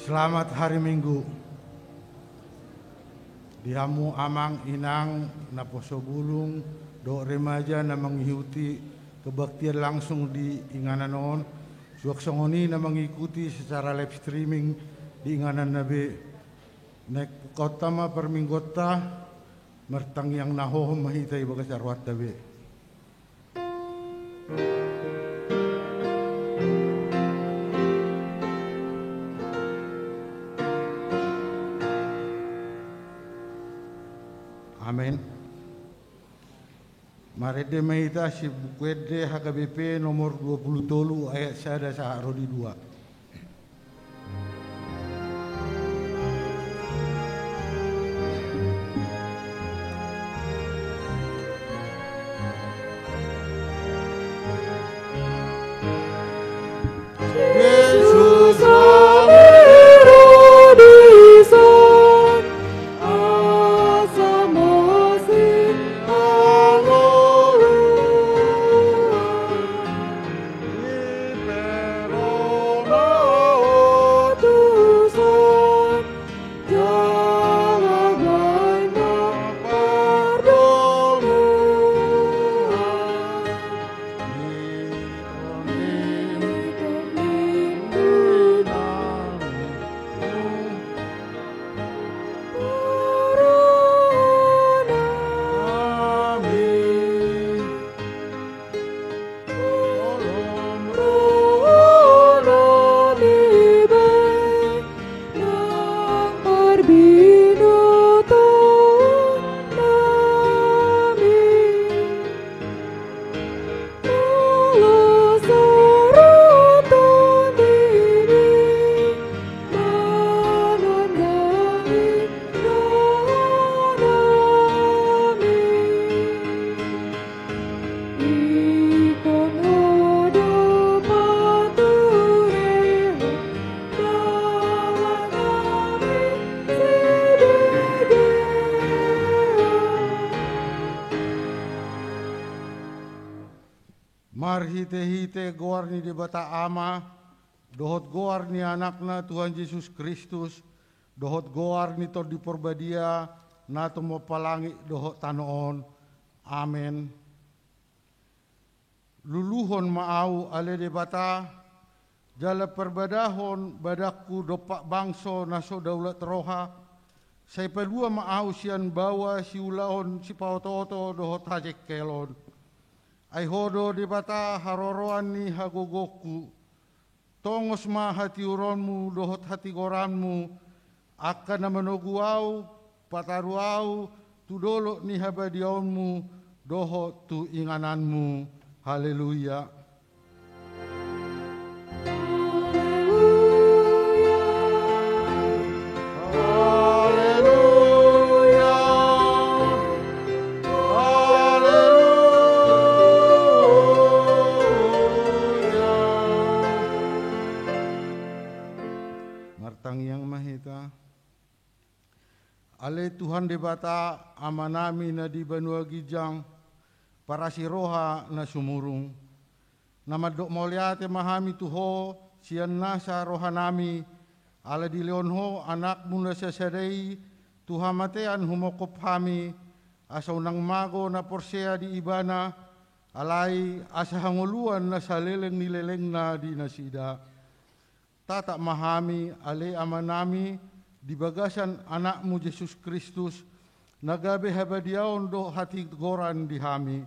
Selamat hari Minggu. Dihamu amang inang na poso bulung do remaja na mengikuti kebaktian langsung di Inganan noon. Suaksongoni na mengikuti secara live streaming di Inganan nabe. Nek kota ma perminggota mertang yang naho mahitay bagas arwat tabe. Amin. Marede mahita si bukwede HKBP nomor 23 ayat sada sa rodi 2. Mar hite-hite goar ni debata ama, dohot goar ni anakna Tuhan Yesus Kristus, dohot goar ni to di porbadia, na to mapalangi dohot tanoon. Amen. Luluhon maau ale debata, jala perbadahon badakku dopak bangso naso daulat roha, saya pedua maau sian bawa si ulahon si pautoto dohot hajek kelon. Ai hodo debata haroroan ni hagogoku, tongos ma hati uronmu dohot hati goranmu, akan na manoguau pataruau tudolo ni habadionmu dohot tu ingananmu. Haleluya. Yang mahita ale Tuhan debata amanami na di Banua Gijang para si roha na sumurung namadok mauliate mahami tuho sian nasa rohanami ala di leonho anak muna sa sadai Tuhan matean humokop hami asaw nang mago na porsea di ibana alay asa hanguluan na saleleng nileleng na di nasida. Tatak mahami ale amanami di bagasan anakmu Yesus Kristus nagabe habadiaon do hati goran di hami.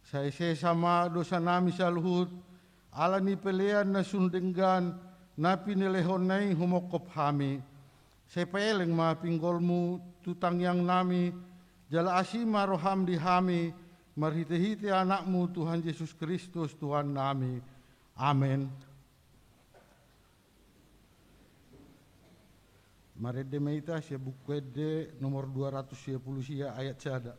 Saya sama dosa nami saluhut ala ni pelean na sundenggan na pinilehon nai humokop hami. Saya peleng ma pinggolmu tutang yang nami jala asima roham di hami marhite-hite anakmu Tuhan Yesus Kristus Tuhan nami. Amin. Marede meita sia bukwede nomor 210 sia ayat sada.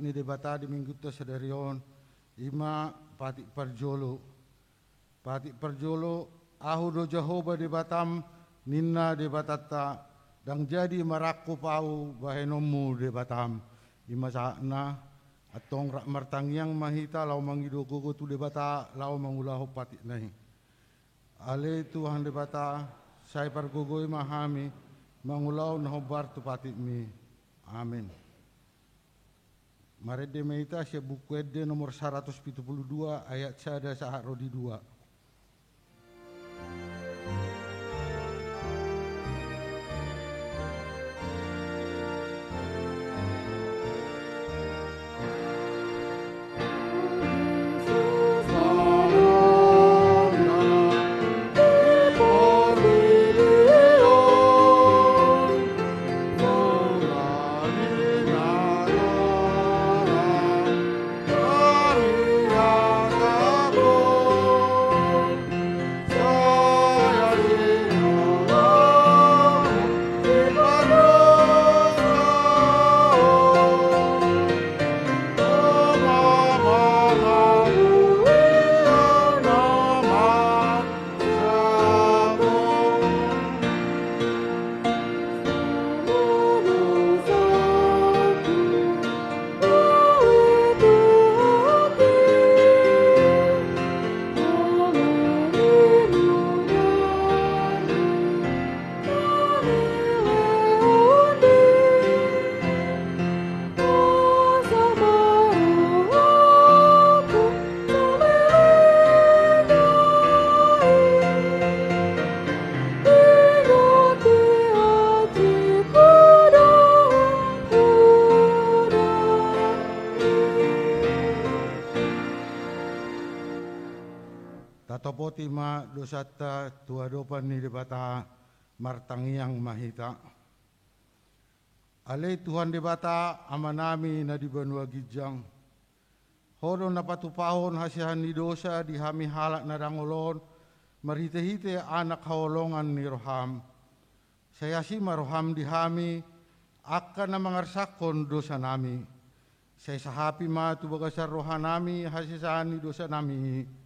ni debata di minggu tu sedarion ima pati parjolo ahu do Jehovah debatam ninna debatata dang jadi maraku pau bahenomu debatam ima sakna atong rak martangyang mahita lau mangido gogo tu debata lau mangulahu pati nahi ale Tuhan debata saya pargogoi mahami mangulau nahobar tu pati mi amin. Marede meita sia buku ede nomor 172 ayat 1 sahat rodi 2. Tatopoti ma dosata tua dopan ni debata martangyang mahita. Ale Tuhan debata amanami na di Banua Gijang. Hodo na patupahon hasihan ni dosa di hami halak na dangolon marite-hite anak hawolongan ni Roham. Saya si maroham di hami akan na mangarsakon dosa nami. Saya sahapi ma tu bagasar rohanami hasihan ni dosa nami.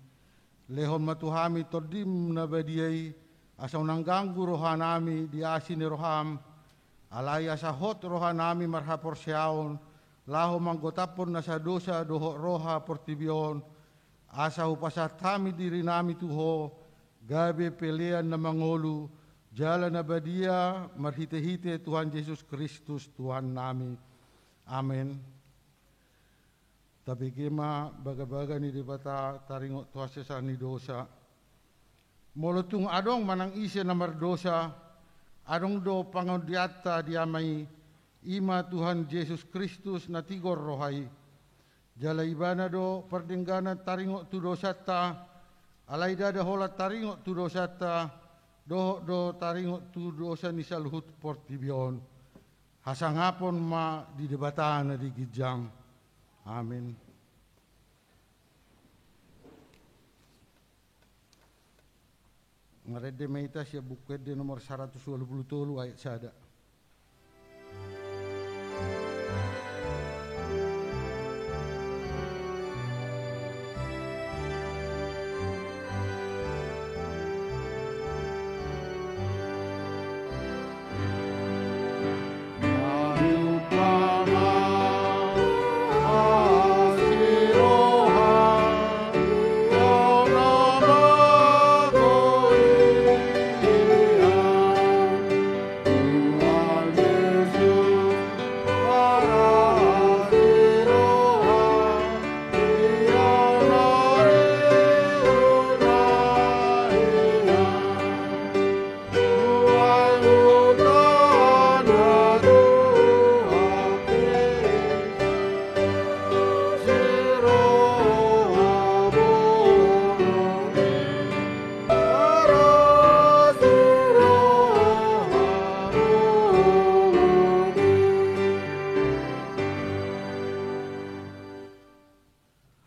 Lehon matuhami todim na badiay asaw nangganggu rohanami di asin ni Roham alay asahot rohanami marhapor siyaon laho manggotapon na sa dosa doho roha portibion asaw pasatami diri nami tuho gabi pilihan na mangolu jalan na badia marhite-hite Tuhan Yesus Kristus Tuhan nami. Amin. Tapi kema baga-baga ni debata taringo tuasesa ni dosa. Molotung adong manang isi namar dosa, adong do pangodiata diamai ima Tuhan Yesus Kristus na tigor rohai. Jala ibana do perdenggana taringo tu dosata, alai dada hola taringo tu dosata, do taringo tu dosa ni saluhut portibion. Hasangapon ma di debata na di Gijang. Amin. Ngarede meita sia buku ede nomor 123 ayat sada.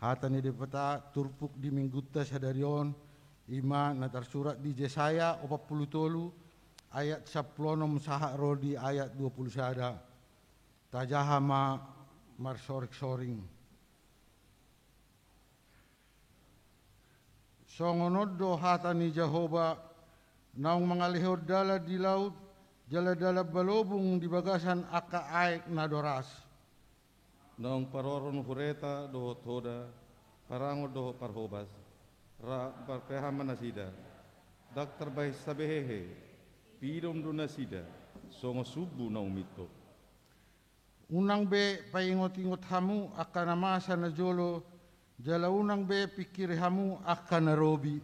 Hatani depeta turpuk di mingguta sadarion ima na tersurat di Yesaya 43 ayat 10 saha rodi ayat 20 sada. Tajahama marsorik-soring. Songonod do hata ni Jehovah naong mga lihod dala di laut, dala-dala balobong di bagasan aka aik na doras. Naong paroron hureta doho toda, parango doho parhobas, ra parpehaman nasida, daktar bay sabehehe, pidom do nasida, songo subu na umito. Unang be paingot-ingot hamu aka namasa na jolo, jala unang be pikir hamu aka na robi.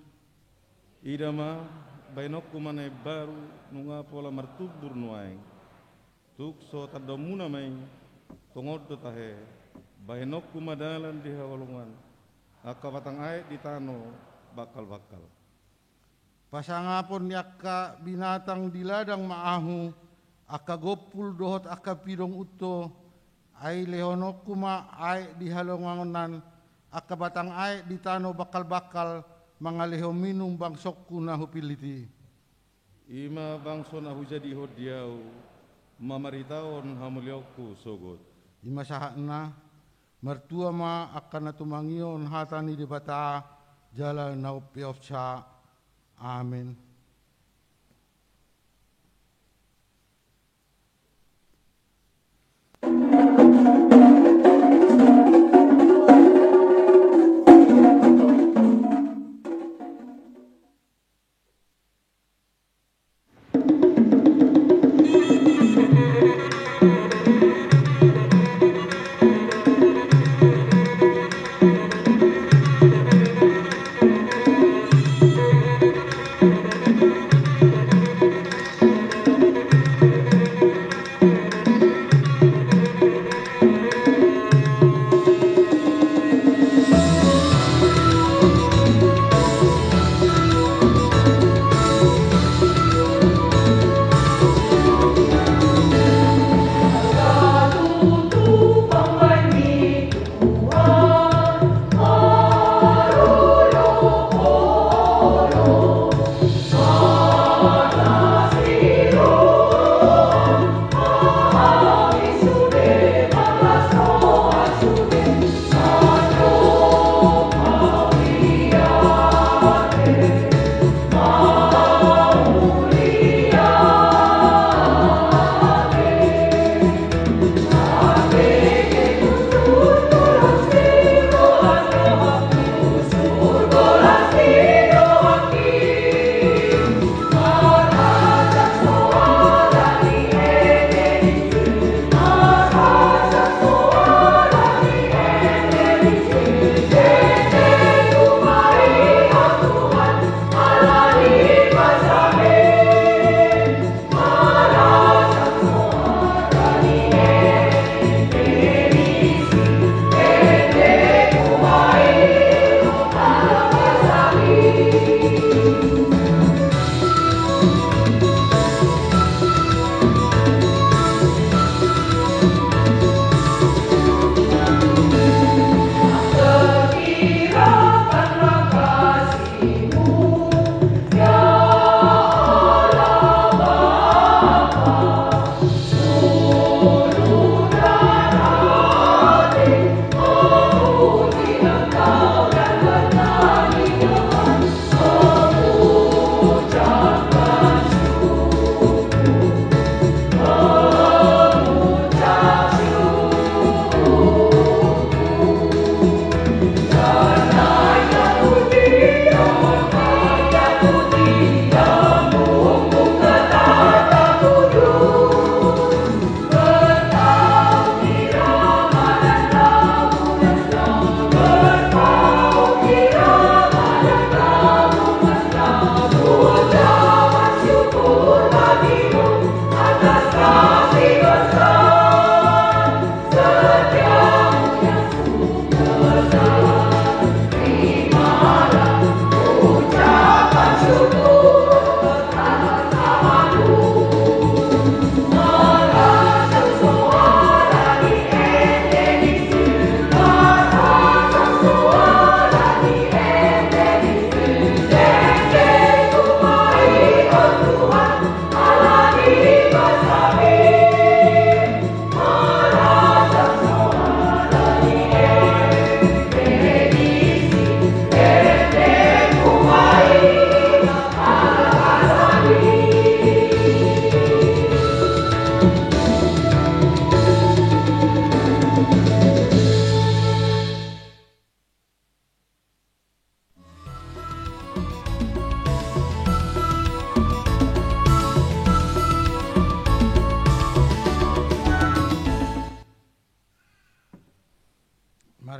Idama, bainok kumane baru nunga pola martubur nuaing, tuk so tadamuna may, tungod do tahe, bainok kumadalan di hawalungan, aka batang ay di tano bakal-bakal. Pasangapon ni aka binatang di ladang maahu, aka gopul dohot aka pidong uto, ay lehonok kuma ay di halunganan, aka batang ay di tano bakal-bakal, mga leho minum bangsok ko na hupiliti. Ima bangso na hujadi hodiau, mamaritaon hamuliokku sogot. Ima sahat na, mertua ma akan na tumangion hatani di bata, jala na upiofsa. Amin.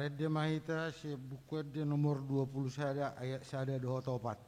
Paredde mahita si buku de nomor 20 sada ayat sada 24.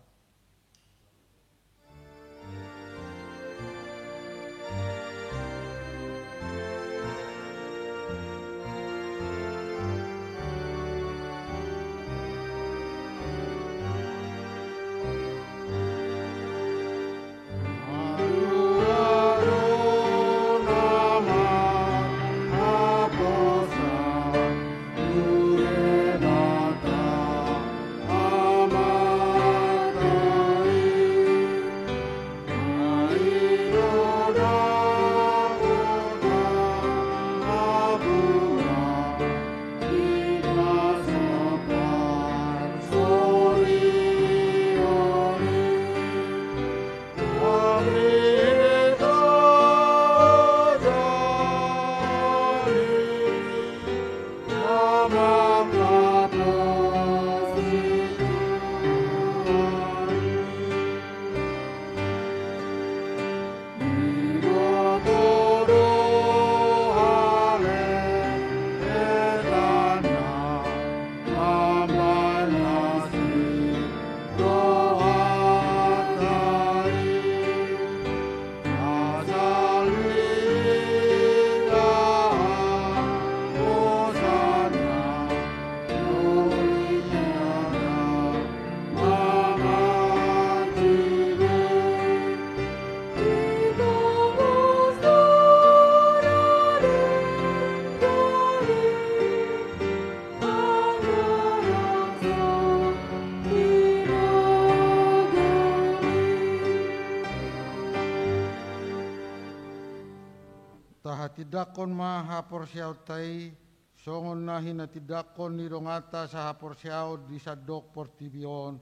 Tidakon ma hapor siyaw tay, songon na hinatidakon ni rongata sa hapor siyaw di sadok portibion,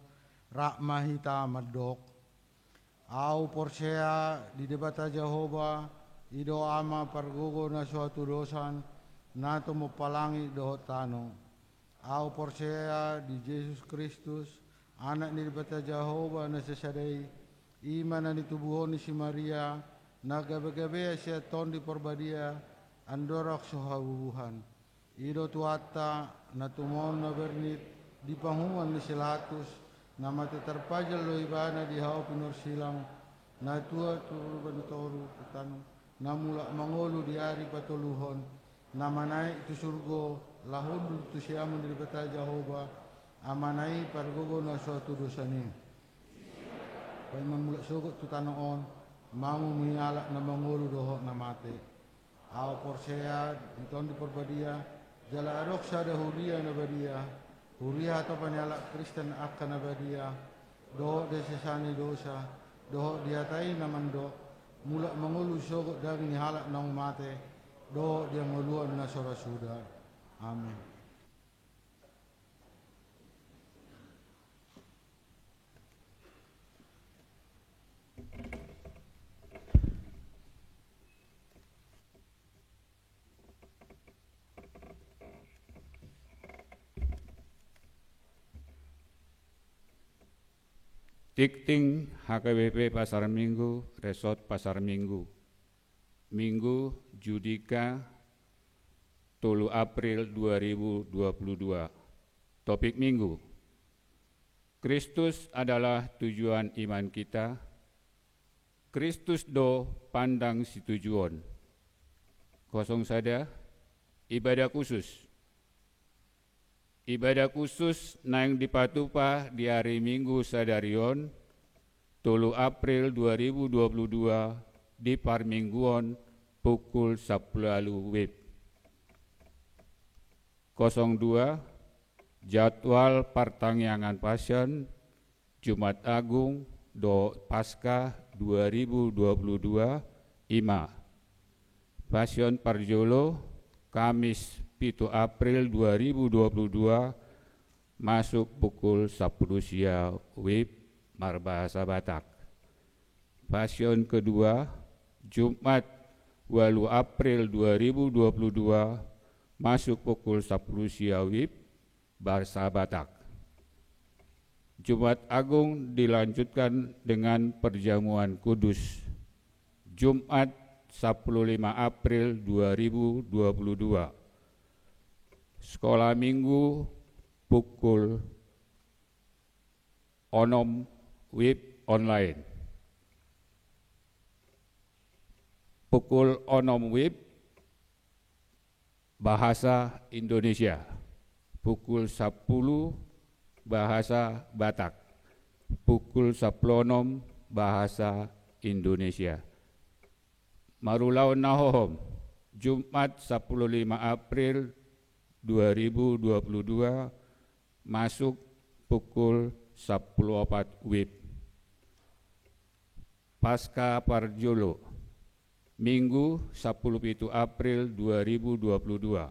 rak mahita madok. Au porsia di debata Jehova, ido ama pargugo na suatu dosan, nato mo palangi dohot tano. Au porsia di Yesus Kristus, anak ni debata Jehova na sesadai, iman na nitubuhon ni si Maria, nagabe-gabe siya ton di porbadia andorok suhabubuhan. Ido tuata na tumon na bernit di panguan ni silatus na matiterpajal lo ibana di hao pinursilang na tua turu bantoru petanu na mula mangolu di ari patuluhon na manai itu surgo lahun tu siamun di beta Jehova amanai pargogo na suatu dosani. Pai mamula sugot tu tanoon mamu mialak na mangulu dohok na mate. Au porsea diton di porbadia jala aroksa da huria na badia. Huria atau panyalak Kristen akan na badia. Dohok de sesani dosa. Dohok diatai na mando. Mulak mangulu sogok daging halak na mate. Dohok dia nguluan na sorasuda. Amin. Dikting HKBP Pasar Minggu, Resort Pasar Minggu. Minggu Judika 3 April 2022. Topik Minggu. Kristus adalah tujuan iman kita. Kristus do pandang si tujuan. Kosong sada, ibadah khusus. Ibadah khusus nang dipatupa di hari Minggu sadarion 3 April 2022 di Parmingguon pukul 10 WIB. 02 jadwal pertangyangan pasien Jumat Agung do Paskah 2022 IMA. Pasien Parjolo Kamis 7 April 2022 masuk pukul 10 siang WIB Marbahasa Batak. Pasien kedua Jumat 8 April 2022 masuk pukul 10 siang WIB Bahasa Batak. Jumat Agung dilanjutkan dengan perjamuan kudus. Jumat 15 April 2022. sekolah minggu pukul 6 wib online. Pukul 6 wib bahasa Indonesia. Pukul 10 bahasa Batak. Pukul 10 bahasa Indonesia. Marulau Nahohom, Jumat 15 April 2022 masuk pukul 14 wib. Pasca Parjolo, Minggu 17 April 2022.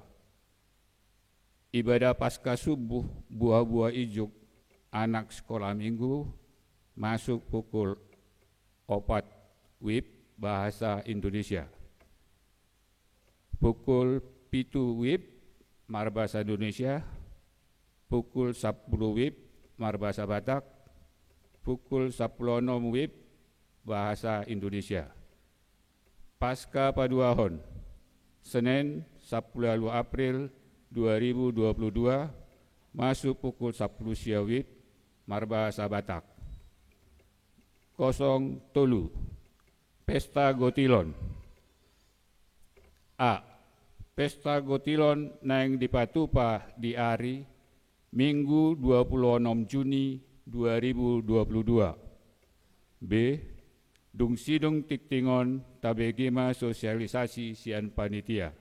Ibadah Pasca Subuh buah-buah ijuk anak sekolah minggu masuk pukul 4 wib bahasa Indonesia. Pukul 7 wib marbahasa Indonesia. Pukul 10 wib marbahasa Batak. Pukul 16 wib bahasa Indonesia. Pasca Paduahon, Senin 10 April 2022 masuk pukul 10 siang wib marbahasa Batak. 0 Tolu, Pesta Gotilon. A. Pesta Gotilon nang dipatupa di hari Minggu 26 Juni 2022. B. Dung sidung tiktingon tabegima sosialisasi sian panitia.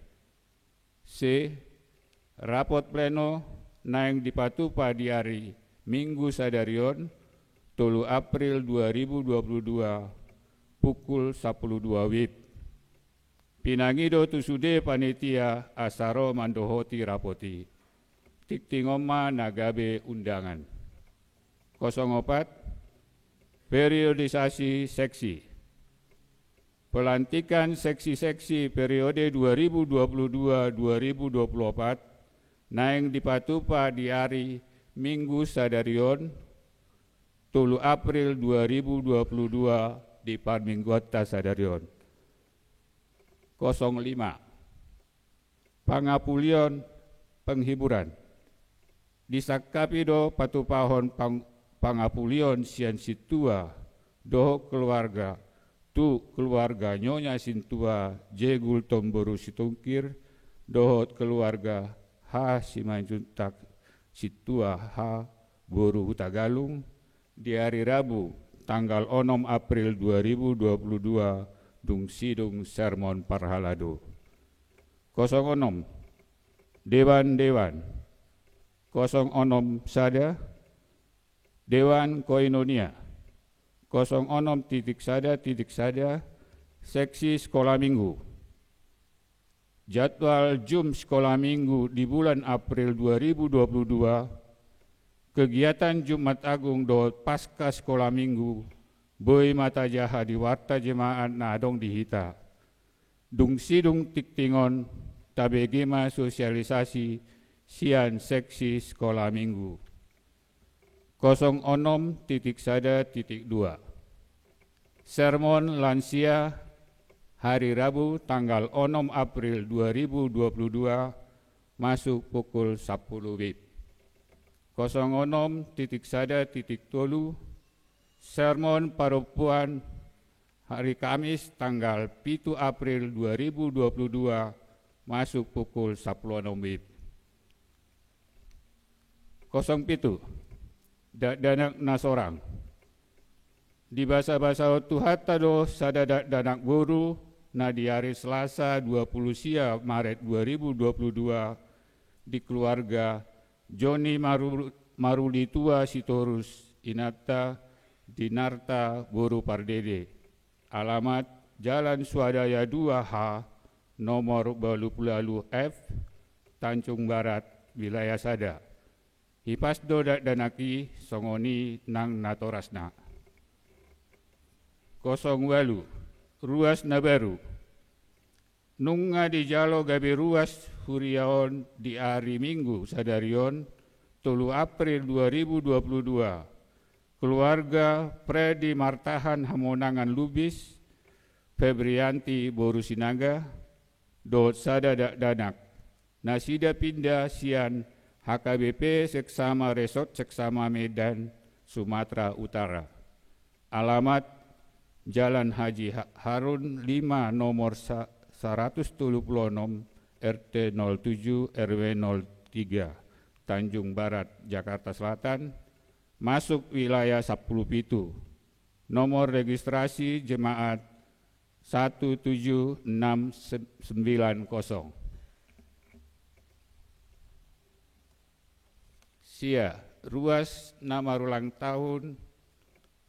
C. Rapot pleno nang dipatupa di hari Minggu sadarion 3 April 2022 pukul 12 wib. Pinangido tusude panitia asaro mandohoti rapoti. Tiktingoma nagabe undangan. 04 Periodisasi seksi. Pelantikan seksi-seksi periode 2022-2024 naing dipatupa di hari Minggu sadarion 3 April 2022 di Parminggota sadarion. 05 Pangapulion penghiburan. Disakapido patupahon pangapulion sian situa doh keluarga tu keluarga nyonya sintua jegul tomboru situngkir dohot keluarga ha simanjuntak situa ha boru hutagalung di hari Rabu tanggal 6 April 2022 dung sidung sermon parhalado. 06 Dewan-dewan. 06 Sada Dewan Koinonia. 06.1.1 Seksi Sekolah Minggu. Jadwal Jum Sekolah Minggu di bulan April 2022. Kegiatan Jumat Agung dohot Pasca Sekolah Minggu Boy mata jaha di warta jemaat nadong dihita. Dung sidung tiktingon tabegema sosialisasi sian seksi sekolah minggu. 06.1.2 Sermon lansia hari Rabu tanggal 6 April 2022 masuk pukul 10 wib. 06.1.3 Sermon Parupuan hari Kamis tanggal 7 April 2022 masuk pukul 10 wib. 07 Danak nasorang. Di bahasa-bahasa Tuhata do sada danak guru na di hari Selasa 20 sia Maret 2022 di keluarga Joni Marulitua Sitorus Inata Dinarta Boru Pardede. Alamat Jalan Swadaya 2H nomor 20 F Tanjung Barat wilayah Sada. Hipasdo danaki songoni nang natorasna. 08 Ruas Nabaru. Nunga di jalo gabe ruas huriaon di hari Minggu sadarion 3 April 2022. Keluarga Predi Martahan Hamonangan Lubis Febrianti Boru Sinaga dot sada danak Nasida pindah sian HKBP Seksama Resort Seksama Medan, Sumatera Utara. Alamat Jalan Haji Harun 5 nomor 176 RT 07 RW 03 Tanjung Barat, Jakarta Selatan, masuk wilayah 10 Pitu. Nomor registrasi jemaat 17690. Sia, ruas nama ulang tahun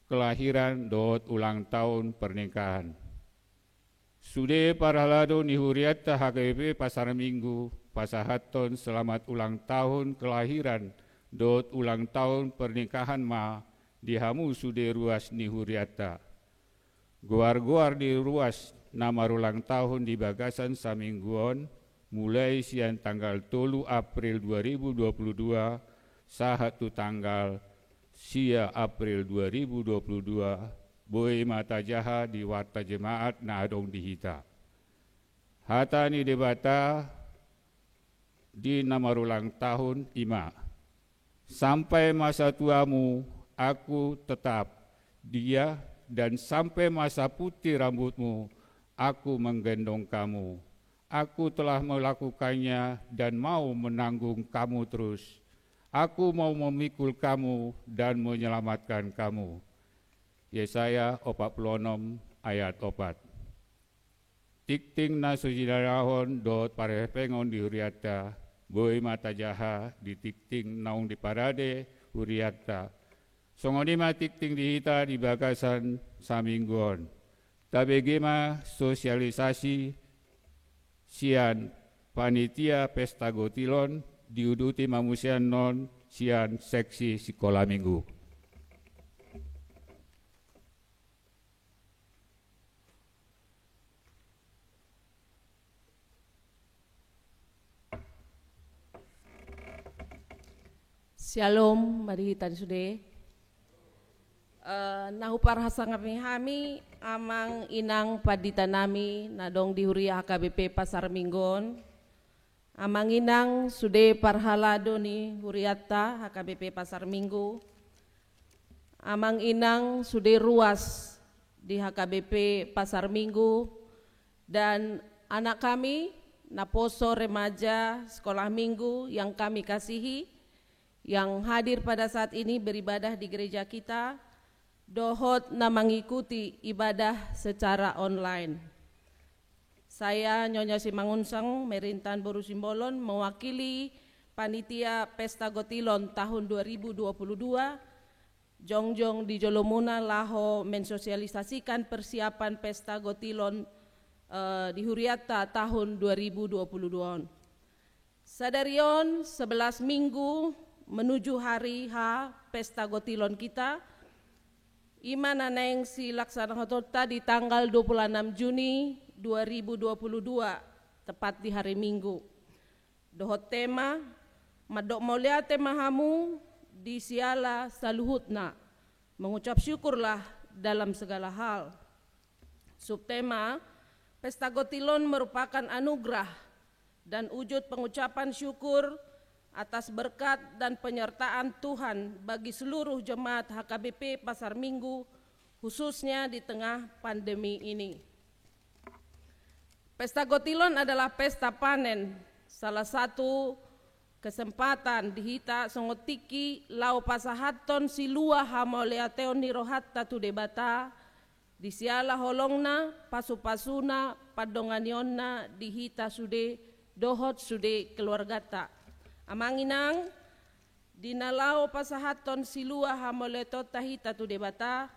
kelahiran dot ulang tahun pernikahan. Sude parhalado nihuriata HKBP Pasar Minggu Pasahaton selamat ulang tahun kelahiran dot ulang tahun pernikahan ma dihamu sude ruas nihuriata. Goar-goar di ruas nama ulang tahun di Bagasan Samingguon mulai siang tanggal 3 April 2022 sahatu tanggal sia April 2022 boy mata jaha di warta jemaat na adong dihita. Hatani debata di nama ulang tahun ima. Sampai masa tuamu aku tetap dia, dan sampai masa putih rambutmu aku menggendong kamu. Aku telah melakukannya dan mau menanggung kamu terus. Aku mau memikul kamu dan menyelamatkan kamu. Yesaya 46 ayat 4. Tikting na sujidarahon dot parepengon di huriata, boy mata jaha di tikting naung di parade huriata. Songonima tikting dihita di Bagasan Samingguon. Tabegema sosialisasi sian panitia pesta gotilon diuduti mamusian non sian seksi sekolah minggu. Shalom, mari kita sude. Nahu parhasa kami amang inang padita nami nadong dihuri HKBP Pasar Minggon. Amang inang sude parhalado ni huriata HKBP Pasar Minggu. Amang inang sude ruas di HKBP Pasar Minggu, dan anak kami naposo remaja sekolah minggu yang kami kasihi, yang hadir pada saat ini beribadah di gereja kita, dohot na mengikuti ibadah secara online. Saya Nyonya Simangunsang Merintan Boru Simbolon mewakili Panitia Pesta Gotilon tahun 2022. Jongjong di Jolomuna laho mensosialisasikan persiapan Pesta Gotilon di Huriata tahun 2022. Sadarion 11 minggu menuju hari H Pesta Gotilon kita, Iman Aneng si Laksana Hotota di tanggal 26 Juni 2022, tepat di hari Minggu. Dohot tema, madok mulia tema hamu di siala saluhutna, mengucap syukurlah dalam segala hal. Subtema, Pesta Gotilon merupakan anugerah dan wujud pengucapan syukur atas berkat dan penyertaan Tuhan bagi seluruh jemaat HKBP Pasar Minggu, khususnya di tengah pandemi ini. Pesta Gotilon adalah pesta panen, salah satu kesempatan dihita songotiki lau pasahaton silua hamoleateon nirohatta tu debata, disiala holongna pasu-pasuna padonganionna dihita sude dohot sude keluargata. Amanginang dinalau pasahaton silua hamoleto tahita tu debata,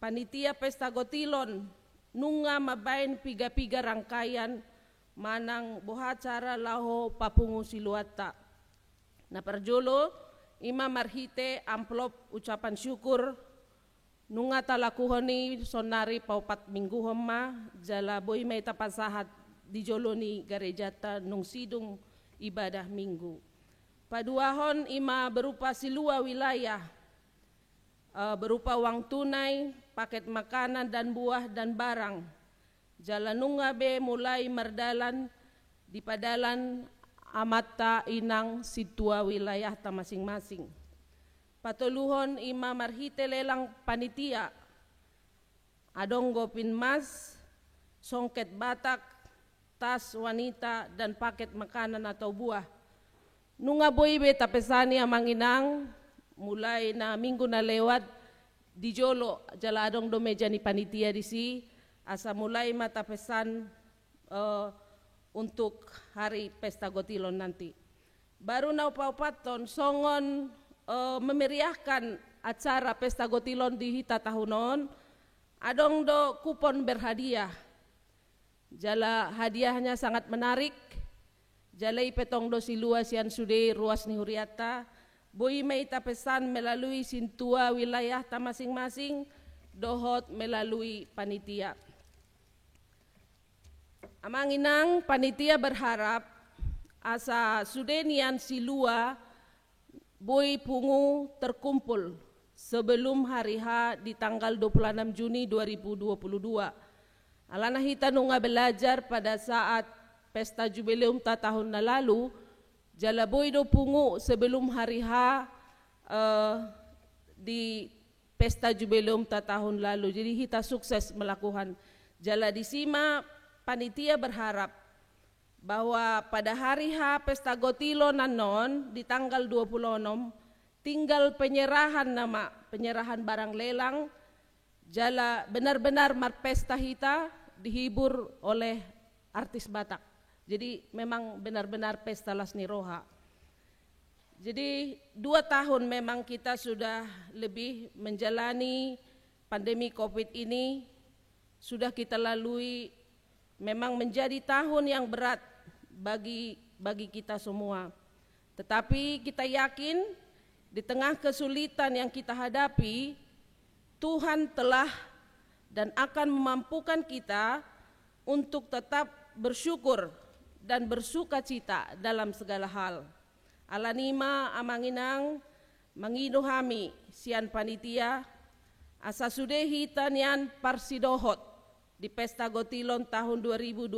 panitia Pesta Gotilon nunga mabain piga-piga rangkaian manang bohacara laho papungu siluata. Na perjolo ima marhite amplop ucapan syukur nunga talakuhoni sonari paupat minggu homa jala boy may tapasahat di joloni garejata nung sidung ibadah minggu. Paduahon ima berupa silua wilayah, berupa uang tunai, paket makanan dan buah dan barang. Jalanunga be mulai merdalan di padalan amata inang situa wilayah ta masing-masing. Patuluhon ima marhite lelang panitia, adong gopin mas, songket batak, tas wanita, dan paket makanan atau buah. Nunga boibe tapesani amang inang, mulai na minggu na lewat, di jolo jala adong do meja ni panitia di si, asa mulai mata pesan untuk hari pesta gotilon nanti. Baru na upaupaton songon memeriahkan acara pesta gotilon di hita tahunon, adong do kupon berhadiah. Jala hadiahnya sangat menarik. Jalai petong do silua sian sude ruas ni huriata. Boi may tapesan melalui sintua wilayah ta masing-masing, dohot melalui panitia. Amang inang panitia berharap asa sudenian silua boi pungu terkumpul sebelum hari H di tanggal 26 Juni 2022. Alana hita nunga belajar pada saat pesta jubileum ta tahun na lalu, jala boi do pungu sebelum hari H di pesta jubileum ta tahun lalu. Jadi hita sukses melakukan. Jala disima panitia berharap bahwa pada hari H pesta gotilon nanon di tanggal 26 tinggal penyerahan nama, penyerahan barang lelang, jala benar-benar marpesta hita dihibur oleh artis Batak. Jadi memang benar-benar pesta Lasni Roha. Jadi 2 tahun memang kita sudah lebih menjalani pandemi COVID ini, sudah kita lalui, memang menjadi tahun yang berat bagi kita semua. Tetapi kita yakin di tengah kesulitan yang kita hadapi, Tuhan telah dan akan memampukan kita untuk tetap bersyukur dan bersukacita dalam segala hal. Alanima amanginang manginuhami sian panitia asa sudehi tanian parsidohot di pesta gotilon tahun 2022.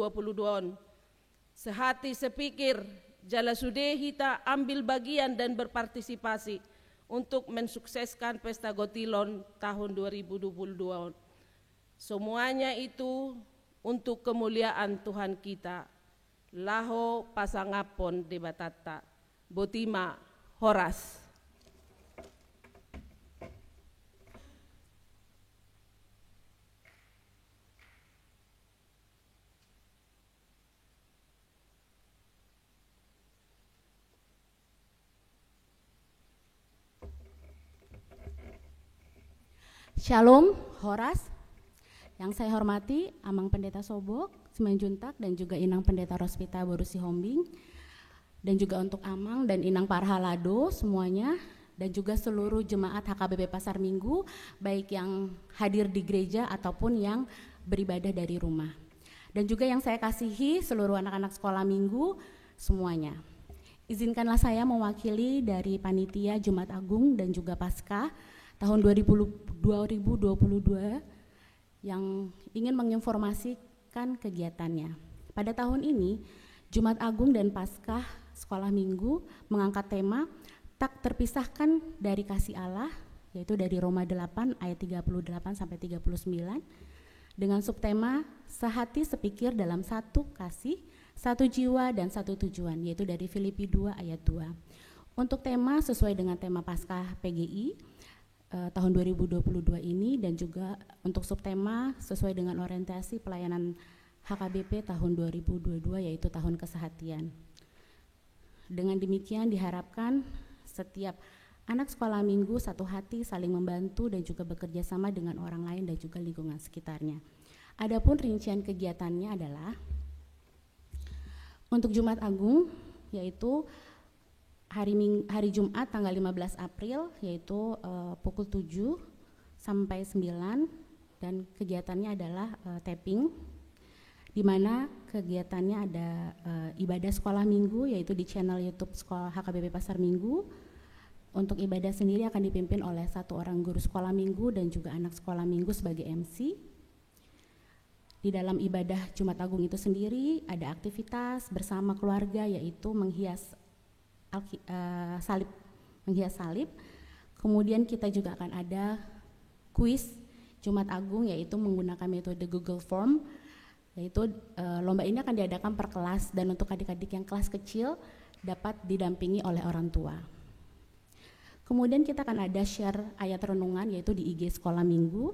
Sehati sepikir jala sudehi ta ambil bagian dan berpartisipasi untuk mensukseskan pesta gotilon tahun 2022. Semuanya itu untuk kemuliaan Tuhan kita. Laho pasangapon de batata. Botima Horas. Shalom, Horas. Yang saya hormati Amang Pendeta Sobok, Simanjuntak, dan juga Inang Pendeta Rospita Borusi Hombing, dan juga untuk Amang dan Inang Parhalado semuanya, dan juga seluruh jemaat HKBP Pasar Minggu, baik yang hadir di gereja ataupun yang beribadah dari rumah. Dan juga yang saya kasihi seluruh anak-anak sekolah minggu semuanya. Izinkanlah saya mewakili dari Panitia Jumat Agung dan juga Paskah tahun 2022 yang ingin menginformasikan kegiatannya. Pada tahun ini, Jumat Agung dan Paskah Sekolah Minggu mengangkat tema tak terpisahkan dari kasih Allah, yaitu dari Roma 8 ayat 38 sampai 39, dengan subtema sehati sepikir dalam satu kasih, satu jiwa dan satu tujuan, yaitu dari Filipi 2 ayat 2. Untuk tema sesuai dengan tema Paskah PGI tahun 2022 ini, dan juga untuk subtema sesuai dengan orientasi pelayanan HKBP tahun 2022, yaitu tahun kesehatian. Dengan demikian diharapkan setiap anak sekolah minggu satu hati saling membantu dan juga bekerja sama dengan orang lain dan juga lingkungan sekitarnya. Adapun rincian kegiatannya adalah untuk Jumat Agung, yaitu hari Jumat tanggal 15 April, yaitu pukul 7 sampai 9, dan kegiatannya adalah tapping, di mana kegiatannya ada ibadah sekolah minggu, yaitu di channel YouTube Sekolah HKBP Pasar Minggu. Untuk ibadah sendiri akan dipimpin oleh 1 orang guru sekolah minggu dan juga anak sekolah minggu sebagai MC. Di dalam ibadah Jumat Agung itu sendiri ada aktivitas bersama keluarga, yaitu menghias salib. Kemudian kita juga akan ada kuis Jumat Agung, yaitu menggunakan metode Google Form, yaitu lomba ini akan diadakan per kelas, dan untuk adik-adik yang kelas kecil dapat didampingi oleh orang tua. Kemudian kita akan ada share ayat renungan, yaitu di IG Sekolah Minggu,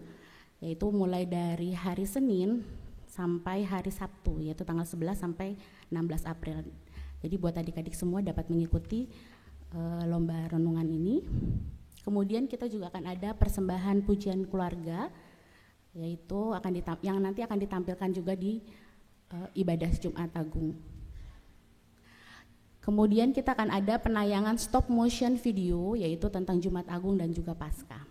yaitu mulai dari hari Senin sampai hari Sabtu, yaitu tanggal 11 sampai 16 April. Jadi buat adik-adik semua dapat mengikuti lomba renungan ini. Kemudian kita juga akan ada persembahan pujian keluarga, yaitu yang nanti akan ditampilkan juga di ibadah Jumat Agung. Kemudian kita akan ada penayangan stop motion video, yaitu tentang Jumat Agung dan juga Paskah.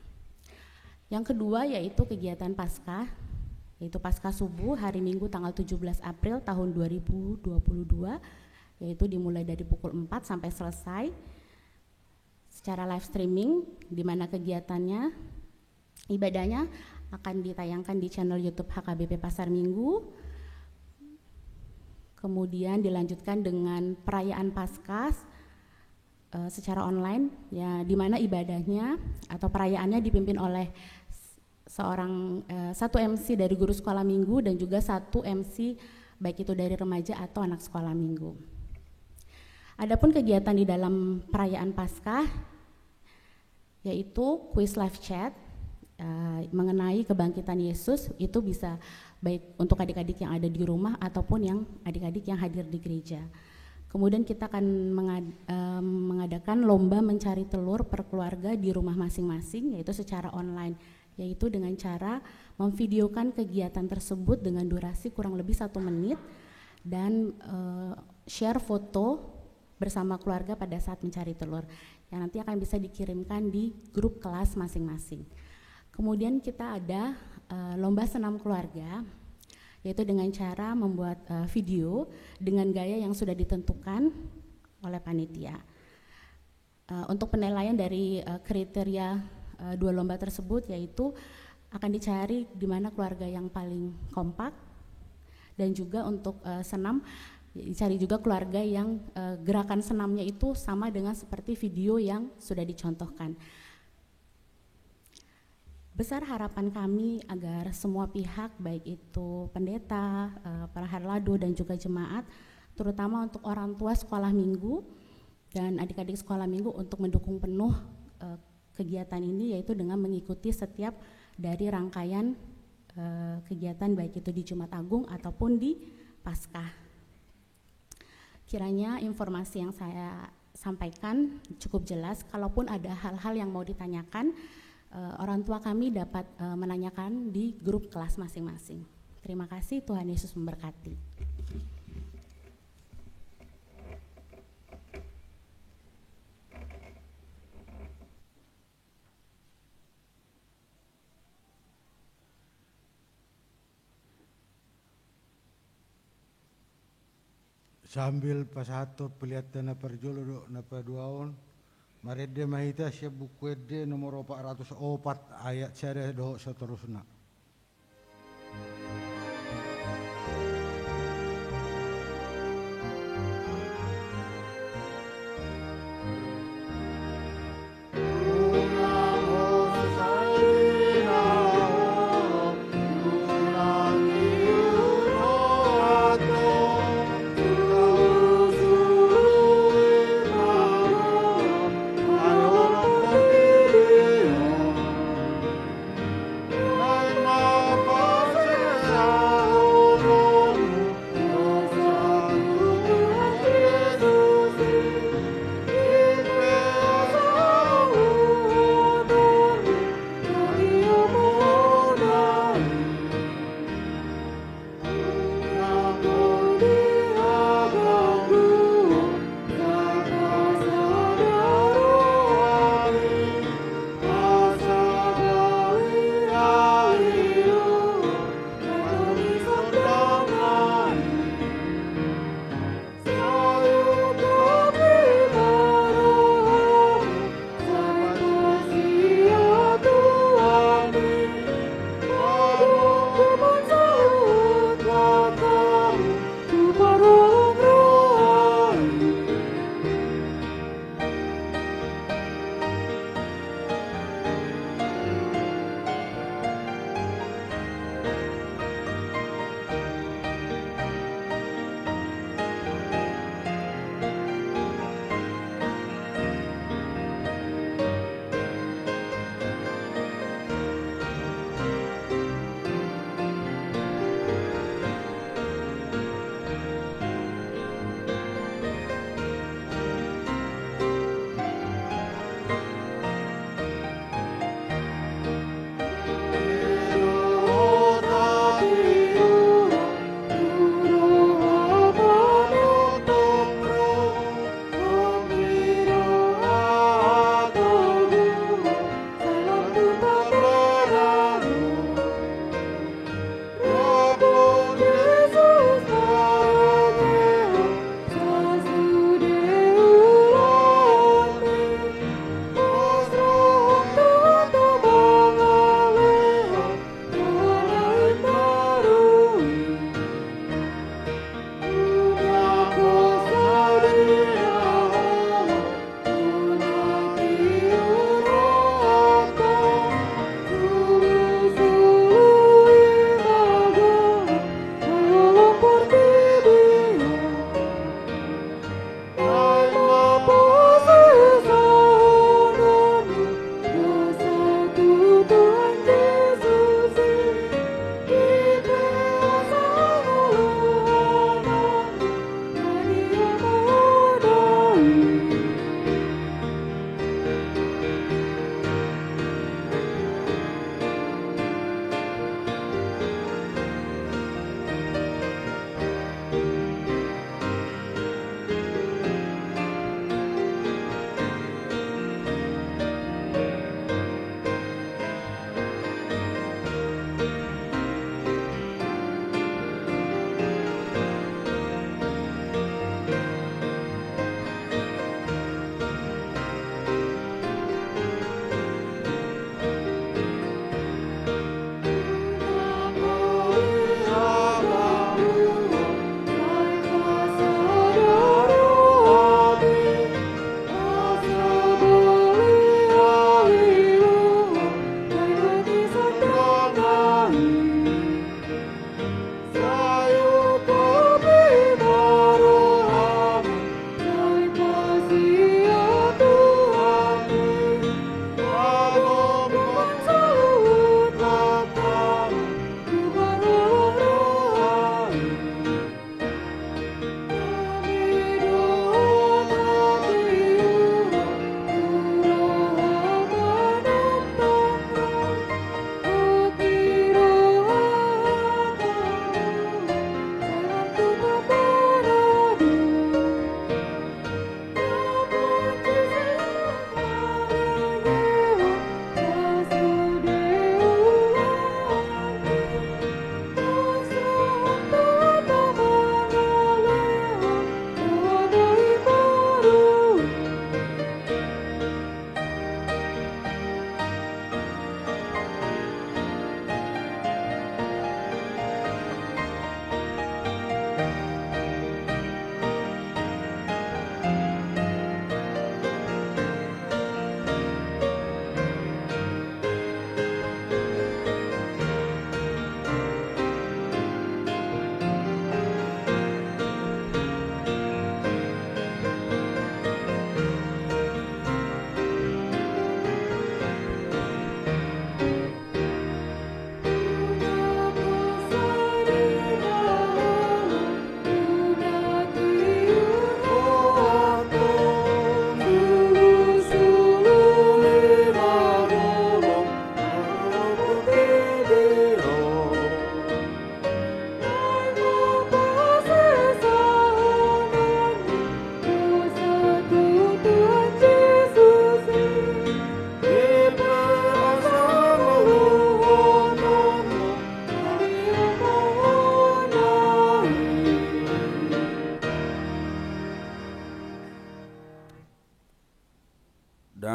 Yang kedua yaitu kegiatan Paskah, yaitu Paskah subuh hari Minggu tanggal 17 April tahun 2022, yaitu dimulai dari pukul 4 sampai selesai secara live streaming, di mana kegiatannya, ibadahnya akan ditayangkan di channel YouTube HKBP Pasar Minggu. Kemudian dilanjutkan dengan perayaan Paskah secara online, ya, di mana ibadahnya atau perayaannya dipimpin oleh satu MC dari guru sekolah minggu dan juga satu MC baik itu dari remaja atau anak sekolah minggu. Adapun kegiatan di dalam perayaan Paskah yaitu quiz live chat mengenai kebangkitan Yesus, itu bisa baik untuk adik-adik yang ada di rumah ataupun yang adik-adik yang hadir di gereja. Kemudian kita akan mengadakan lomba mencari telur per keluarga di rumah masing-masing, yaitu secara online, yaitu dengan cara memvideokan kegiatan tersebut dengan durasi kurang lebih 1 menit dan share foto bersama keluarga pada saat mencari telur, yang nanti akan bisa dikirimkan di grup kelas masing-masing. Kemudian kita ada lomba senam keluarga, yaitu dengan cara membuat video dengan gaya yang sudah ditentukan oleh panitia. Untuk penilaian dari kriteria 2 lomba tersebut, yaitu akan dicari di mana keluarga yang paling kompak, dan juga untuk senam dicari juga keluarga yang gerakan senamnya itu sama dengan seperti video yang sudah dicontohkan. Besar harapan kami agar semua pihak, baik itu pendeta, para harlado dan juga jemaat, terutama untuk orang tua sekolah minggu dan adik-adik sekolah minggu, untuk mendukung penuh kegiatan ini, yaitu dengan mengikuti setiap dari rangkaian kegiatan baik itu di Jumat Agung ataupun di Paskah. Kiranya informasi yang saya sampaikan cukup jelas. Kalaupun ada hal-hal yang mau ditanyakan, orang tua kami dapat menanyakan di grup kelas masing-masing. Terima kasih, Tuhan Yesus memberkati. Sambil pasato pelihatan na perjolo na paduaon, marede mahita siya bukwede nomor 404 ayat syariah doh seterusnya.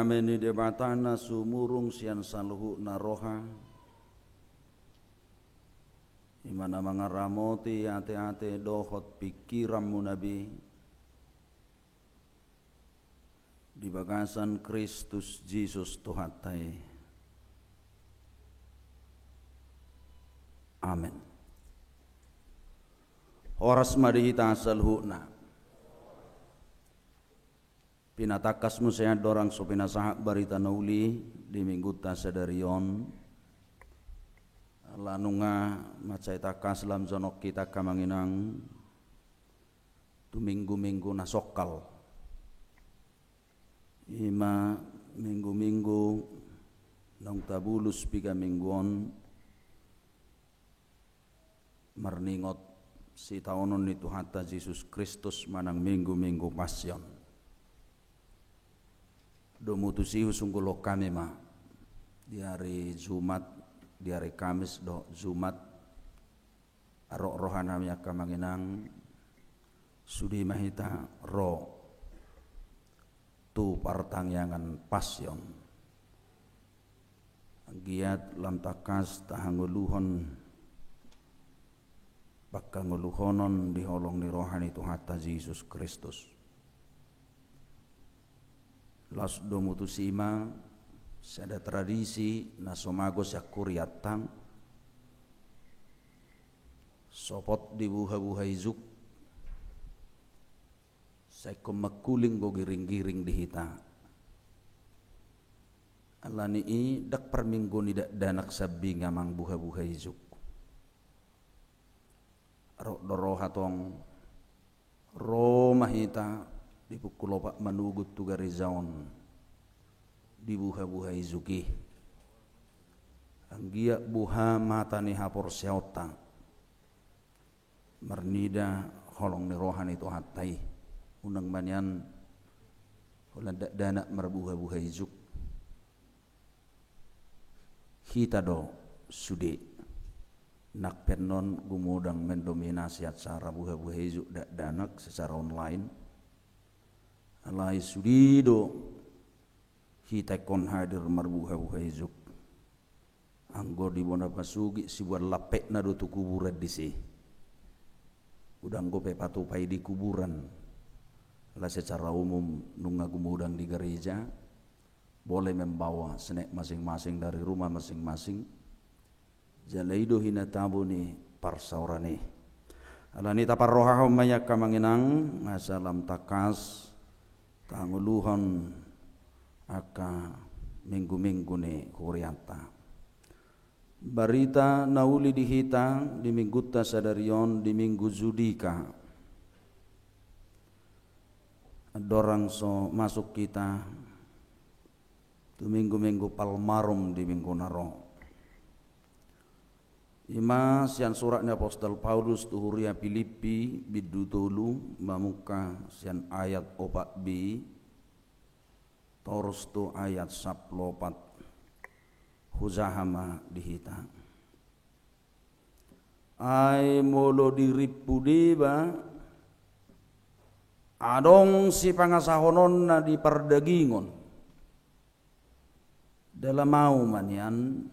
kami ni debatana sumurung sian saluhu naroha imana mangaramoti ate-ate dohot pikiranmu nabi di bagasan Kristus Yesus Tuhatai. Amin. Horas madihita salhuna pinatakas mo saya dorang so pinasahak barita nauli di minggu tasadarion lanu nga macay takas lam zonok kita kamanginang tu minggu-minggu nasokal ima minggu-minggu nang tabulus piga mingguon marningot si taonon ni Tuhata Yesus Kristus manang minggu-minggu pasyon domutusihu sunggulo kami ma di hari Jumat di hari Kamis do Jumat arok rohanamnya kamanginang sudi mahita ro tu partangyangan pasyon giat lam takas tahanguluhon pakanguluhonon di holong ni rohani Tuhata Yesus Kristus las domutusima sada tradisi nasomagos ya kuriatang sopot di buha-buha izuk saya kemakuling go giring-giring dihita alani i dak perminggu ni dak danak sabi ngamang buha-buha izuk rok doroha tong romahita di pukulopak manugut tu garizaon di buha-buha izuki anggia buha mata ni hapor seota mernida holong ni rohani itu hatai unang banyan holan dana merbuha-buha izuk kita do sude nak penon gumudang mendominasi acara buha-buha izuk dak danak secara online alai sudido kita kon hadir marbuha-buha izuk anggo di bona pasugi si buat lapek na do tu kuburan disi udang go pe patupai di kuburan la secara umum nunga gumudang di gereja boleh membawa senek masing-masing dari rumah masing-masing jalaido hina tabuni parsaurane alani tapar rohahum mayak kamanginang masalam takas tanguluhan aka minggu-minggu ne kurianta barita nauli dihitang di minggu tasadarion di minggu Judika dorang so masuk kita tu minggu-minggu palmarum di minggu naro ima sian suratnya Apostol Paulus tu huria Filipi bidutulu mamuka sian ayat opat bi torus tu ayat saplopat huzahama dihita ai molo diripu deba adong si pangasahonon na di perdagingon dalam mau manian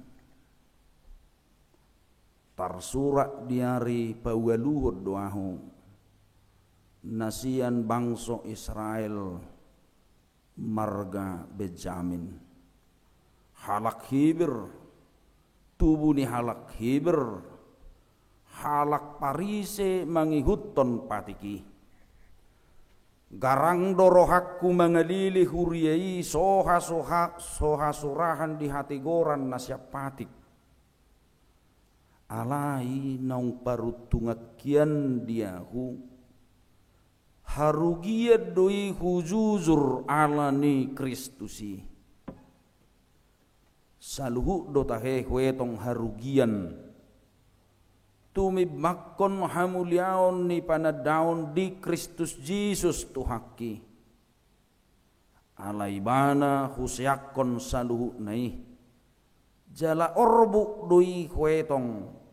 tarsurak diari pawaluhud doahu nasian bangso Israel marga Benjamin halak hibir tubuh ni halak hibir halak parise mangihutton patiki garang dorohakku mengalili huriyai soha surahan di hati goran nasyap patik alai naung parutungat kian diahu harugiat doi hujuzur alani Kristusi saluhu dotahe huetong harugian tumib makkon hamuliaon ni panadaon di Kristus Yesus tuhaki alaibana husyakon saluhu naih jala orbu doi huetong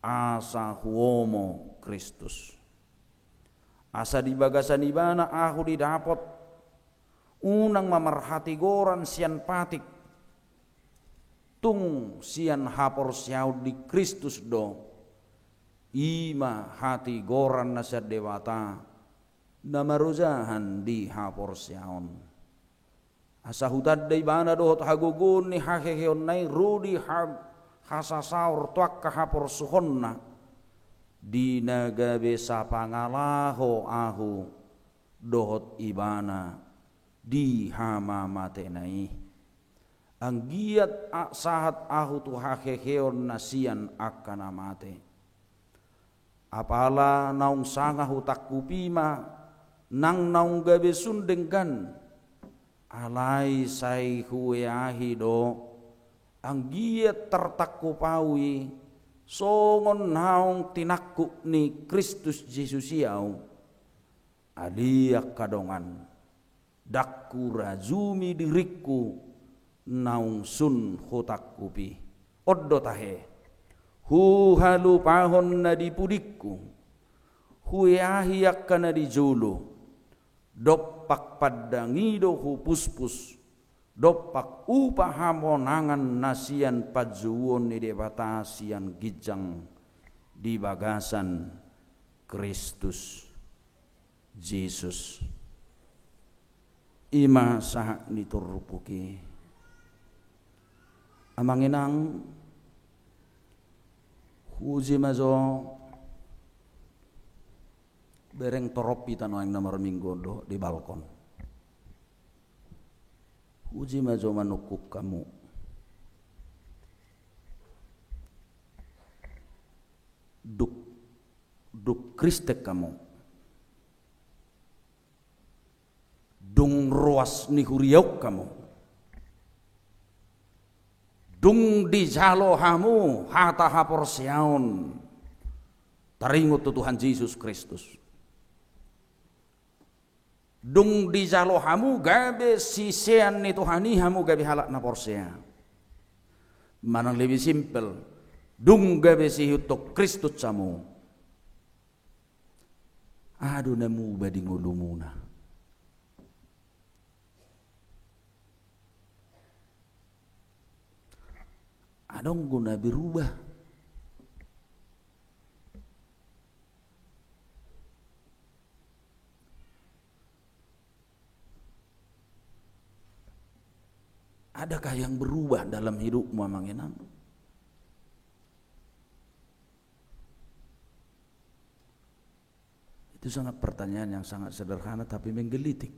asa huomo Kristus asa di bagasan ibana ahu didapot unang mamarhati goran sian patik tung sian hapor siau di Kristus do ima hati goran nasad dewata namaruzahan di hapor siaon asa hutad day bana dohot hagugun ni haheheon nai rudi hasasaur tuak kahapor suhonna di nagabe sapangalaho ahu dohot ibana di hama matenai ang giat sahat ahu tu haheheon nasian akan amate apala naung sanga hutak kupima nang naung gabe sundenggan alai sai hueahi do ang giat tertakupawi songon naung tinakku ni Kristus Yesus yau aliak kadongan dakku razumi diriku naung sun hotak kupi oddo tahe hu halu pahon na di pudikku huyahi yakana di julu dopak padangido hu puspus dopak upahamonangan nasian pajuwon ni debata sian gijang di bagasan Kristus Yesus ima sah niturupuki amanginang huji mazo bereng toropi tano yang nomor minggu do di balkon huji mazo manukuk kamu duk kristek kamu dung ruas ni huriauk kamu dung di jalo hamu hata hapor siaun taringut tu Tuhan Yesus Kristus dung di jalo hamu gabe sisean ni Tuhani hamu gabe halak na porsea manang lebih simpel dung gabe si hutok Kristus samu aduh nemu badi ngulumuna adong guna berubah adakah yang berubah dalam hidupmu amanginang itu sangat pertanyaan yang sangat sederhana tapi menggelitik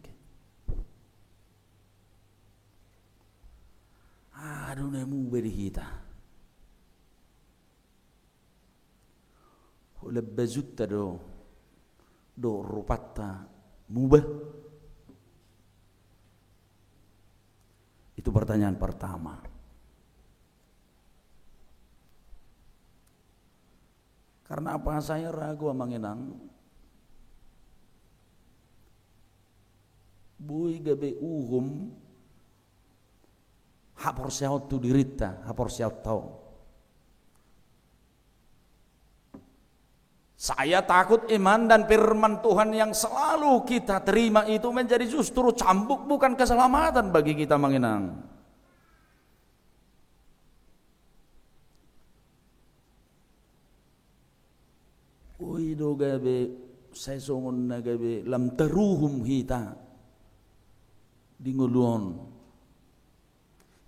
aduh nemu beri hita lebbazutta do rupatta mubah itu pertanyaan pertama karena apa saya ragu amanginang bui gabe uhum hapor siaut tu dirita hapor siaut tau saya takut iman dan firman Tuhan yang selalu kita terima itu menjadi justru cambuk bukan keselamatan bagi kita manginang uido gabe saya songon na gabe lam teruhum hita di nguluon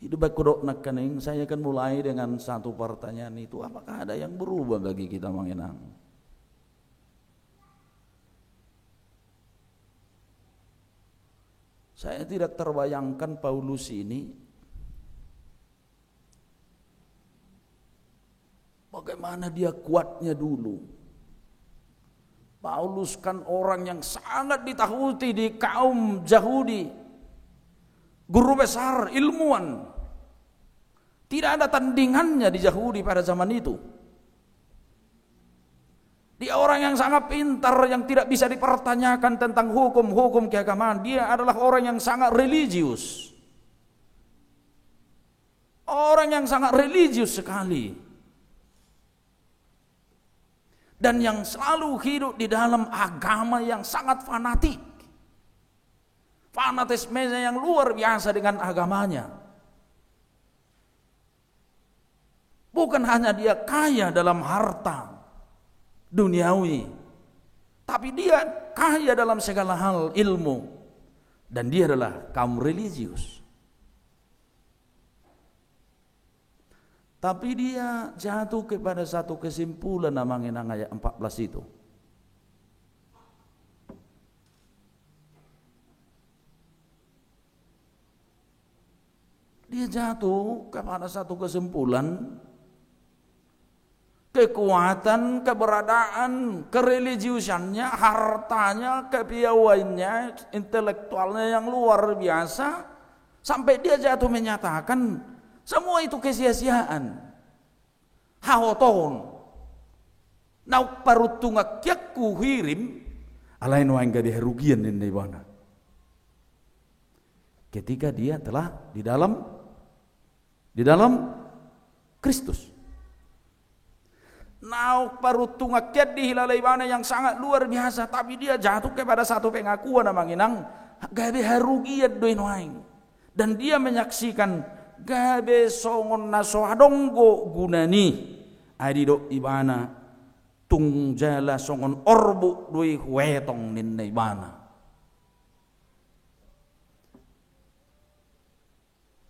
itu baik nak kening saya akan mulai dengan satu pertanyaan itu apakah ada yang berubah bagi kita manginang saya tidak terbayangkan Paulus ini bagaimana dia kuatnya dulu. Paulus kan orang yang sangat ditakuti di kaum Yahudi, guru besar, ilmuwan. Tidak ada tandingannya di Yahudi pada zaman itu. Dia orang yang sangat pintar, yang tidak bisa dipertanyakan tentang hukum-hukum keagamaan. Dia adalah orang yang sangat religius. Orang yang sangat religius sekali. Dan yang selalu hidup di dalam agama yang sangat fanatik. fanatismenya yang luar biasa dengan agamanya. Bukan hanya dia kaya dalam harta duniawi, tapi dia kaya dalam segala hal ilmu, dan dia adalah kaum religius. Tapi dia jatuh kepada satu kesimpulan namanya ayat 14 itu. Dia jatuh kepada satu kesimpulan, kekuatan, keberadaan, kereligiusannya, hartanya, kepiawaiannya, intelektualnya yang luar biasa, sampai dia jatuh menyatakan semua itu kesia-siaan. Hawoton. Nau parutunga kiakku hirim, alain wang gadi herugian ini bana. Ketika dia telah di dalam Kristus. Nau parutunga kiat dihilalai bana yang sangat luar biasa, tapi dia jatuh kepada satu pengakuan namanginang gadi herugian doin wang. Dan dia menyaksikan gabe songon nasoadonggo gunani adido ibana tungjala songon orbu dui wetong ninna ibana.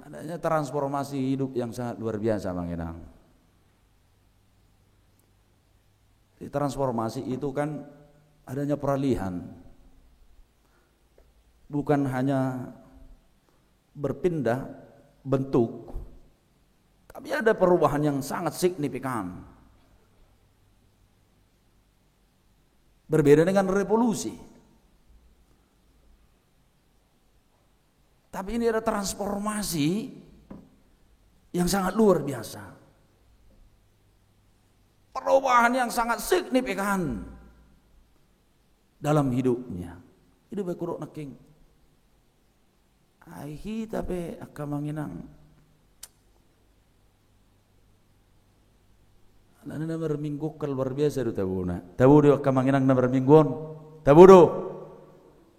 Adanya transformasi hidup yang sangat luar biasa Bang Enang. Transformasi itu kan adanya peralihan, bukan hanya berpindah bentuk, tapi ada perubahan yang sangat signifikan. Berbeda dengan revolusi, tapi ini ada transformasi yang sangat luar biasa. Perubahan yang sangat signifikan dalam hidupnya. Hidup kuruk naking. Aihi tapi akamanginang. Nana nomor minggu keluar biasa do tabuna. Tabudo akamanginang nomor mingguon. Tabudo.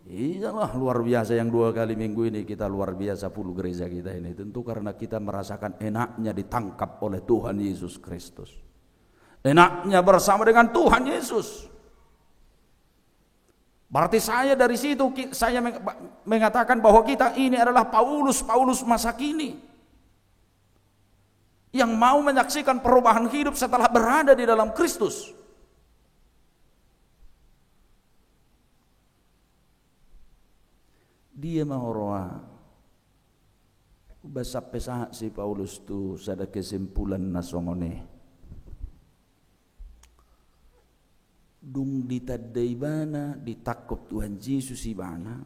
Iyalah luar biasa yang 2 kali minggu ini kita luar biasa full gereja kita ini. Tentu karena kita merasakan enaknya ditangkap oleh Tuhan Yesus Kristus. Enaknya bersama dengan Tuhan Yesus. Berarti saya dari situ saya mengatakan bahwa kita ini adalah Paulus masa kini yang mau menyaksikan perubahan hidup setelah berada di dalam Kristus. Dia mahoroa basa pesah si Paulus tu sada kesimpulan nasongone. Dung ditadai bana, ditakut Tuhan Yesus ibana,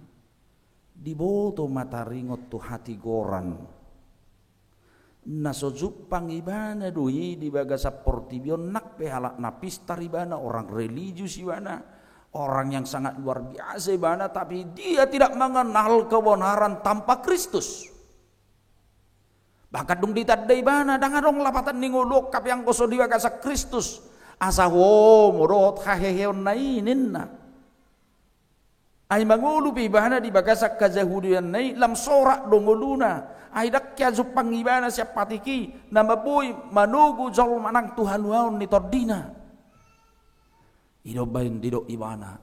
diboto mataringot tu hati goran, nasojupang ibana doi di baga saportibion nak pehalak napistar ibana, orang religius ibana, orang yang sangat luar biasa ibana, tapi dia tidak mengenal kebenaran tanpa Kristus. Bahkan dung ditadai bana, dangadong lapatan ningolok kap yang koso di baga sa Kristus. Asa wo morot haheheon naininna ay mangulu pibana di bagasak kajahudian nai lam sorak dongoluna ay dakya zupang ibana siap patiki nama boy manugu jol manang Tuhan waon ni tordina idobain didok ibana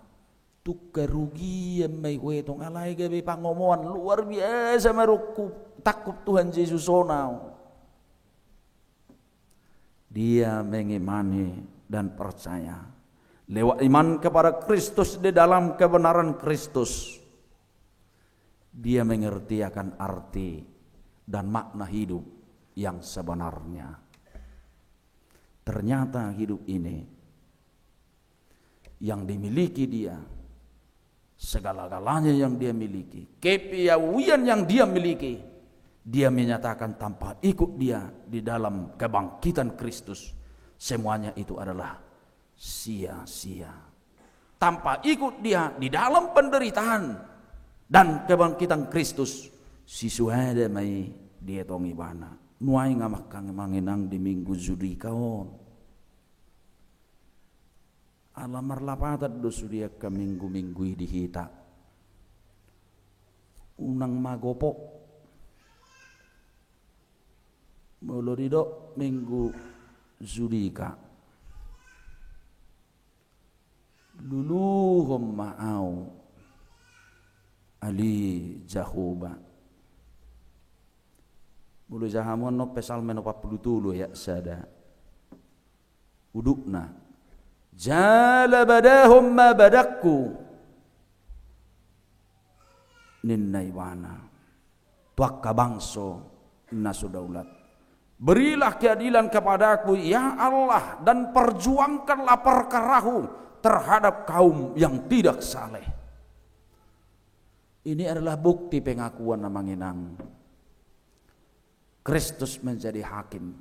tu kerugian may wetong alay gabi pangomoan luar biasa maruku takut Tuhan Yesus sonau. Dia mengimani dan percaya lewat iman kepada Kristus di dalam kebenaran Kristus. Dia mengerti akan arti dan makna hidup yang sebenarnya. Ternyata hidup ini yang dimiliki dia, segala-galanya yang dia miliki, kepiawaian yang dia miliki, dia menyatakan tanpa ikut dia di dalam kebangkitan Kristus, semuanya itu adalah sia-sia. Tanpa ikut dia di dalam penderitaan dan kebangkitan Kristus, sisuada mai dia tongi bana. Nuai ngamakang manginang di minggu judi kaon. Alamar lapatat dosu dia ke minggu-minggu dihita. unang magopo mulurido minggu Zulika luluhum ma'au ali jahuba mulu jahamon no pesal meno 47 ya sada udukna jala badahum ma badakku ninnaiwana tuakka bangso nasudaulat berilah keadilan kepadaku ya Allah dan perjuangkanlah perkarahu terhadap kaum yang tidak saleh. Ini adalah bukti pengakuan namanginang Kristus menjadi hakim,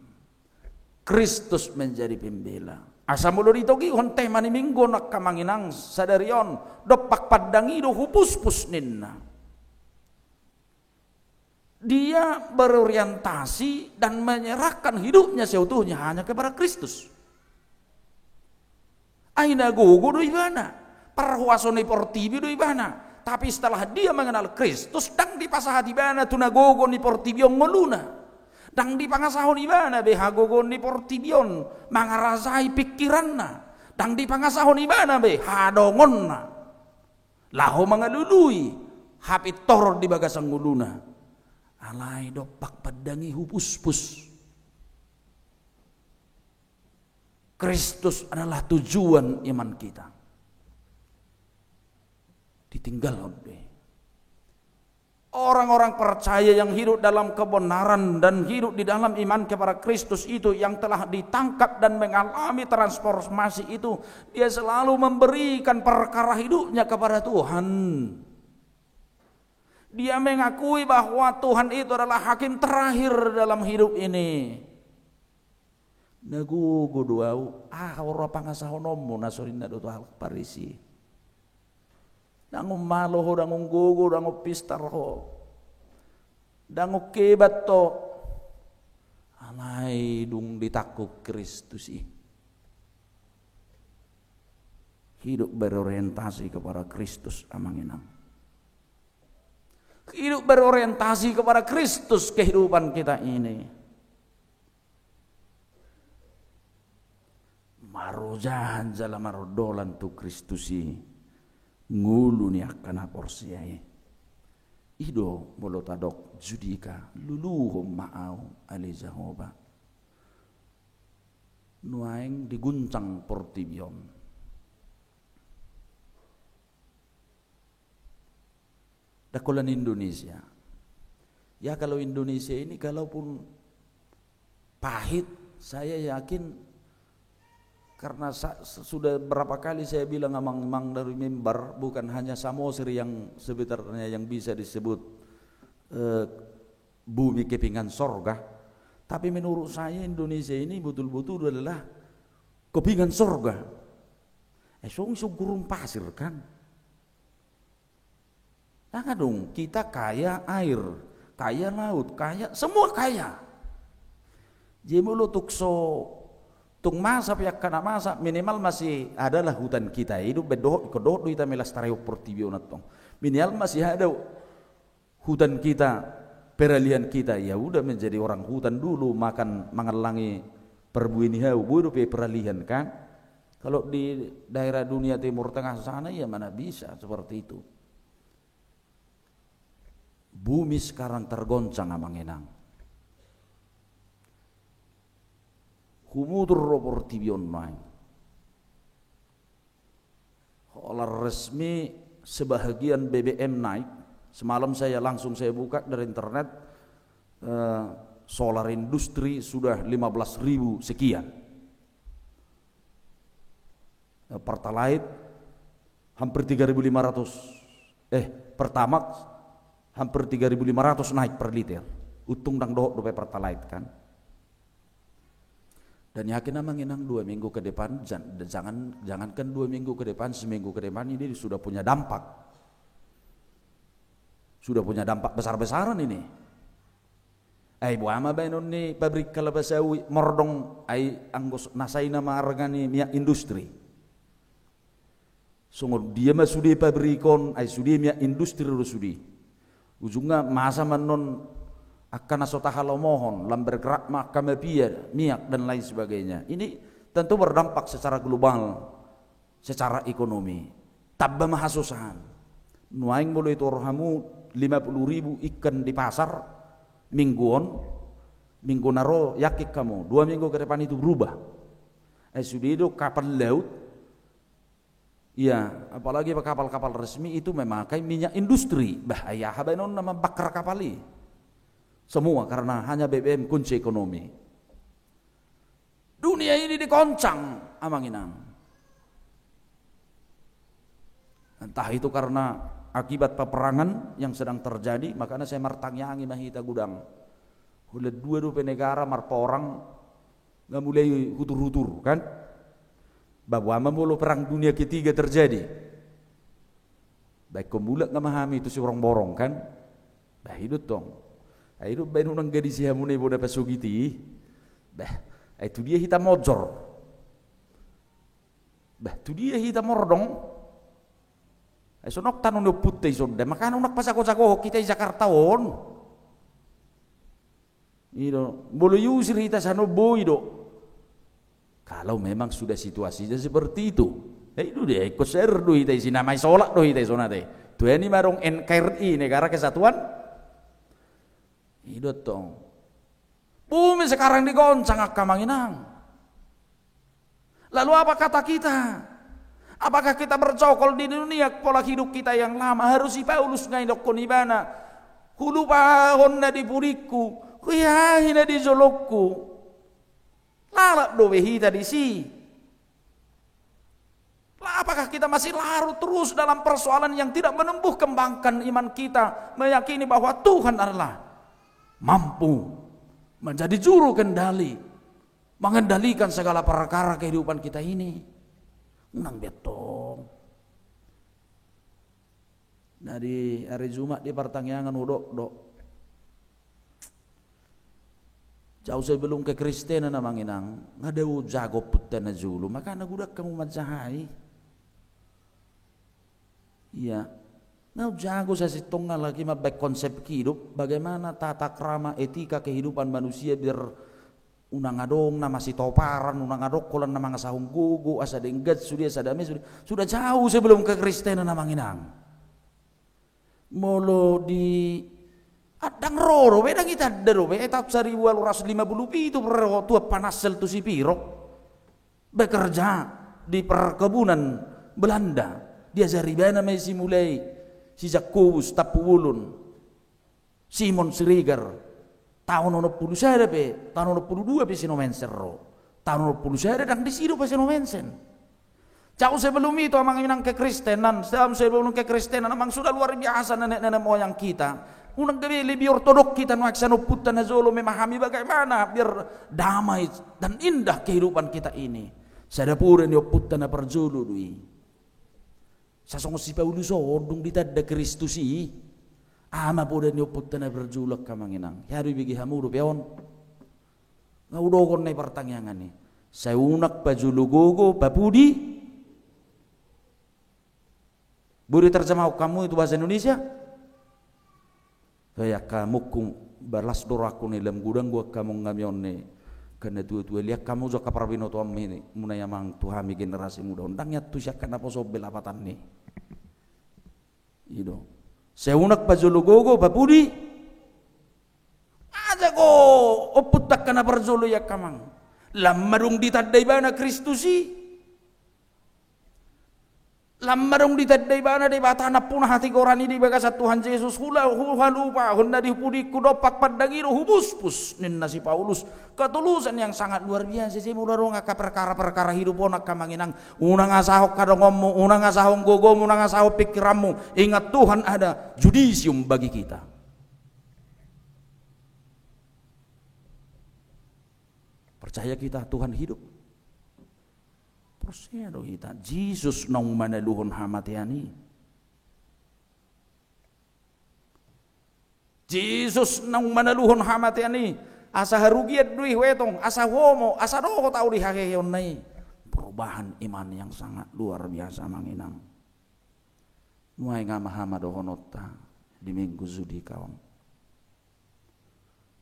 Kristus menjadi pembela. Asa mulu ditogi honteh mani minggu nak kamanginang sadarion dopak padangido hupus-pus ninna. Dia berorientasi dan menyerahkan hidupnya seutuhnya hanya kepada Kristus. Aina gogo do ibana, parhuasoni portibi do ibana. Tapi setelah dia mengenal Kristus, dang di pasah ibana tunagogo ni portibion ngoluna. Dang di pangasahon ibana behagogo ni portibion mangarasai pikiranna. Dang di pangasahon ibana behadongonna. Laho mangalului hapit toror di bagasang nguluna. Alai dopak padangi hupus-pus. Kristus adalah tujuan iman kita. Ditinggal oleh orang-orang percaya yang hidup dalam kebenaran dan hidup di dalam iman kepada Kristus itu yang telah ditangkap dan mengalami transformasi itu, dia selalu memberikan perkara hidupnya kepada Tuhan. Dia mengakui bahwa Tuhan itu adalah hakim terakhir dalam hidup ini. Nagugo duau ora pangasahonomo nasorinna do hal parisi. Dango maloho dango gogo dango pistarho. Dango kebat to. Alai dung ditakuk Kristus hidup berorientasi kepada Kristus amanginang. Hidup berorientasi kepada Kristus kehidupan kita ini. Marujahan jala marodolan tu Kristusi ngulu ni akana porsiai. Ido bolotadok judika luluhum ma'au ali Jehovah. Nuaing diguncang portibion. Dakolan Indonesia. Ya kalau Indonesia ini kalaupun pahit, saya yakin karena sudah berapa kali saya bilang amang-amang dari mimbar, bukan hanya Samosir yang sebenarnya yang bisa disebut bumi kepingan sorga, tapi menurut saya Indonesia ini betul-betul adalah kepingan sorga. Song gurun pasir kan. Nah dong, kita kaya air, kaya laut, kaya, semua kaya. Jemulu tukso tung masa pihak kana masa minimal masih adalah hutan kita hidup bedok kedok kita melastari portibionat tong. Minimal masih ada hutan kita, peralihan kita ya udah menjadi orang hutan dulu makan mengalangi perbuini hau bodo pe peralihan kan. Kalau di daerah dunia Timur Tengah sana ya mana bisa seperti itu. Bumi sekarang tergoncang amangenang. Kumutur portibion main. Olah resmi sebahagian BBM naik. Semalam saya buka dari internet solar industri sudah 15.000 sekian. Pertalite hampir 3.500. Pertamax hampir 3.500 naik per liter. Utung dang doh Pertalite kan. Dan yakin namang inang 2 minggu ke depan, jangankan 2 minggu ke depan, seminggu ke depan ini sudah punya dampak. Sudah punya dampak besar-besaran ini. Buama benon ni pabrik kalabasawi mordong anggos nasay na maargani minyak industri. Sungguh dia mah sudi pabrikon sudi minyak industri sudi. ujungnya masa menon akan asotahalo mohon lam bergerak maka mepiar miak dan lain sebagainya. Ini tentu berdampak secara global, secara ekonomi. Tabba mahasusahan. Nuaing mulai turhamu 50.000 ikan di pasar mingguan, minggu naro yakik kamu 2 minggu ke depan itu berubah. Sudah itu kapal laut, ya apalagi kapal-kapal resmi itu memakai minyak industri. Bahaya habanon nama bakar kapali. Semua karena hanya BBM kunci ekonomi. Dunia ini dikoncang amanginang. Entah itu karena akibat peperangan yang sedang terjadi, makanya saya martangyangi mahita gudang. Udah dua negara marpa orang nggak mulai hutur-hutur kan? Bahwa mulu perang dunia ketiga terjadi. Baik kemulak nggak memahami itu si orang borong kan? Bah hidup dong. Hidup bayi nunang gadis hamune boda pasugiti. Bah itu dia hitam mojor. Bah itu dia hitam mordong. Sonok tanong no putih sonda, makanya unak pasako-sako kita di Jakarta on. Ino, boleh usir kita sana boy do. Kalau memang sudah situasinya seperti itu dia ikut serdu kita isi namai solak do kita sonate. Tu ini marong NKRI Negara Kesatuan. Itu tong. Bumi sekarang digoncang akamanginang. Lalu apa kata kita? Apakah kita bercokol di dunia pola hidup kita yang lama? Harus si Paulus ngaidok konibana. Hulu pahon na di puriku, kuyahin na di zolokku. Lalap dobe hita di si. Apakah kita masih larut terus dalam persoalan yang tidak menumbuh kembangkan iman kita, meyakini bahwa Tuhan adalah mampu menjadi juru kendali, mengendalikan segala perkara kehidupan kita ini. Nang betong. Dari hari Jumat di pertanyaan dok. Jauh sebelum kekristenan namang inang, ngada jago putan na julu, maka nagudak kamu majahai. Iya, ngau jago sa sitong nga lagi mabek konsep hidup, bagaimana tata krama etika kehidupan manusia biar unang adong nama si toparan, unang adok kolan nama ngasahung gugu, asa denggat sudah jauh sebelum kekristenan namang inang. Molo di adang roro, bedang kita ada robe, etap 1250 itu tua panasel tu si pirok bekerja di perkebunan Belanda. Dia zaribana may simulai si Jacobus Tapuulun, Simon Schreger. Tahun 90 tahun 92 pe sinomensen ro. Tahun 90 dan di situ pe sinomensen. Jauh sebelum itu amang inang kekristenan, sebelum kekristenan amang sudah luar biasa nenek-nenek moyang kita. Unang gabi lebih ortodok kita nuaksano putan nazolo memahami bagaimana biar damai dan indah kehidupan kita ini. Sadapura ni putan na perjulu dui. Sasong si Paulus odung ditadda Kristusi. Ama po dan yuput na berjulak kamanginang. Yari bigi hamuru peon. Ngaudokon na pertanyaan ni. Sa unak pajulugogo papudi. Buri terjemah kamu itu bahasa Indonesia? Kaya kamu kung balas doraku ni dalam gudang gua kamu ngamion ni. Karena tua-tua lihat kamu juga kaparabino tuam ini. Muna yamang tuhami generasi muda. Undangnya tu siya kana po sobel apatan ni. Ido. Seunak pajulugogo papudi aja ko oputak kana perjulu ya kamang lamarung ditadai bana Kristusi lamarung ditadai bana di batana punah hati korani di bagasa Tuhan Yesus hula lupa honda dipudi kudopak padangiro hubus ninna si Paulus ketulusan yang sangat luar biasa sih mudarong ka perkara-perkara hidup onak kamanginang unang asahok kadongommu unang asahong gogomu unang asahok pikiranmu ingat Tuhan ada judisium bagi kita. Percaya kita Tuhan hidup. Percaya kita Jesus nang manaluhon hamatiani. Jesus nang manaluhon hamatiani. Asa harugiat duih wetong, asa homo, asa doho tau dihakeyon nai. Perubahan iman yang sangat luar biasa manginang. Nuai ngamaha dohonota. di minggu sudi kawang.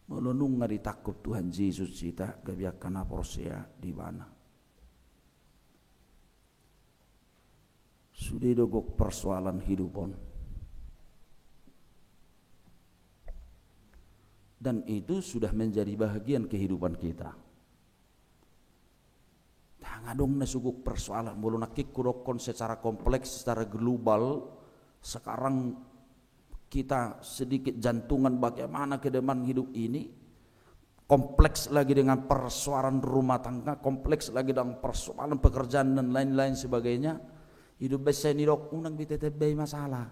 Melunung ngari takut Tuhan Yesus cita gabiakan aporsia di mana. Sudah dogok persoalan hidupon. Dan itu sudah menjadi bahagian kehidupan kita. Ngadong nasuguk persoalan bulu nakik kurokon secara kompleks, secara global. Sekarang kita sedikit jantungan bagaimana ke depan hidup ini, kompleks lagi dengan persoalan rumah tangga, kompleks lagi dengan persoalan pekerjaan dan lain-lain sebagainya. Hidup biasa ini dok unang bitetebay masalah.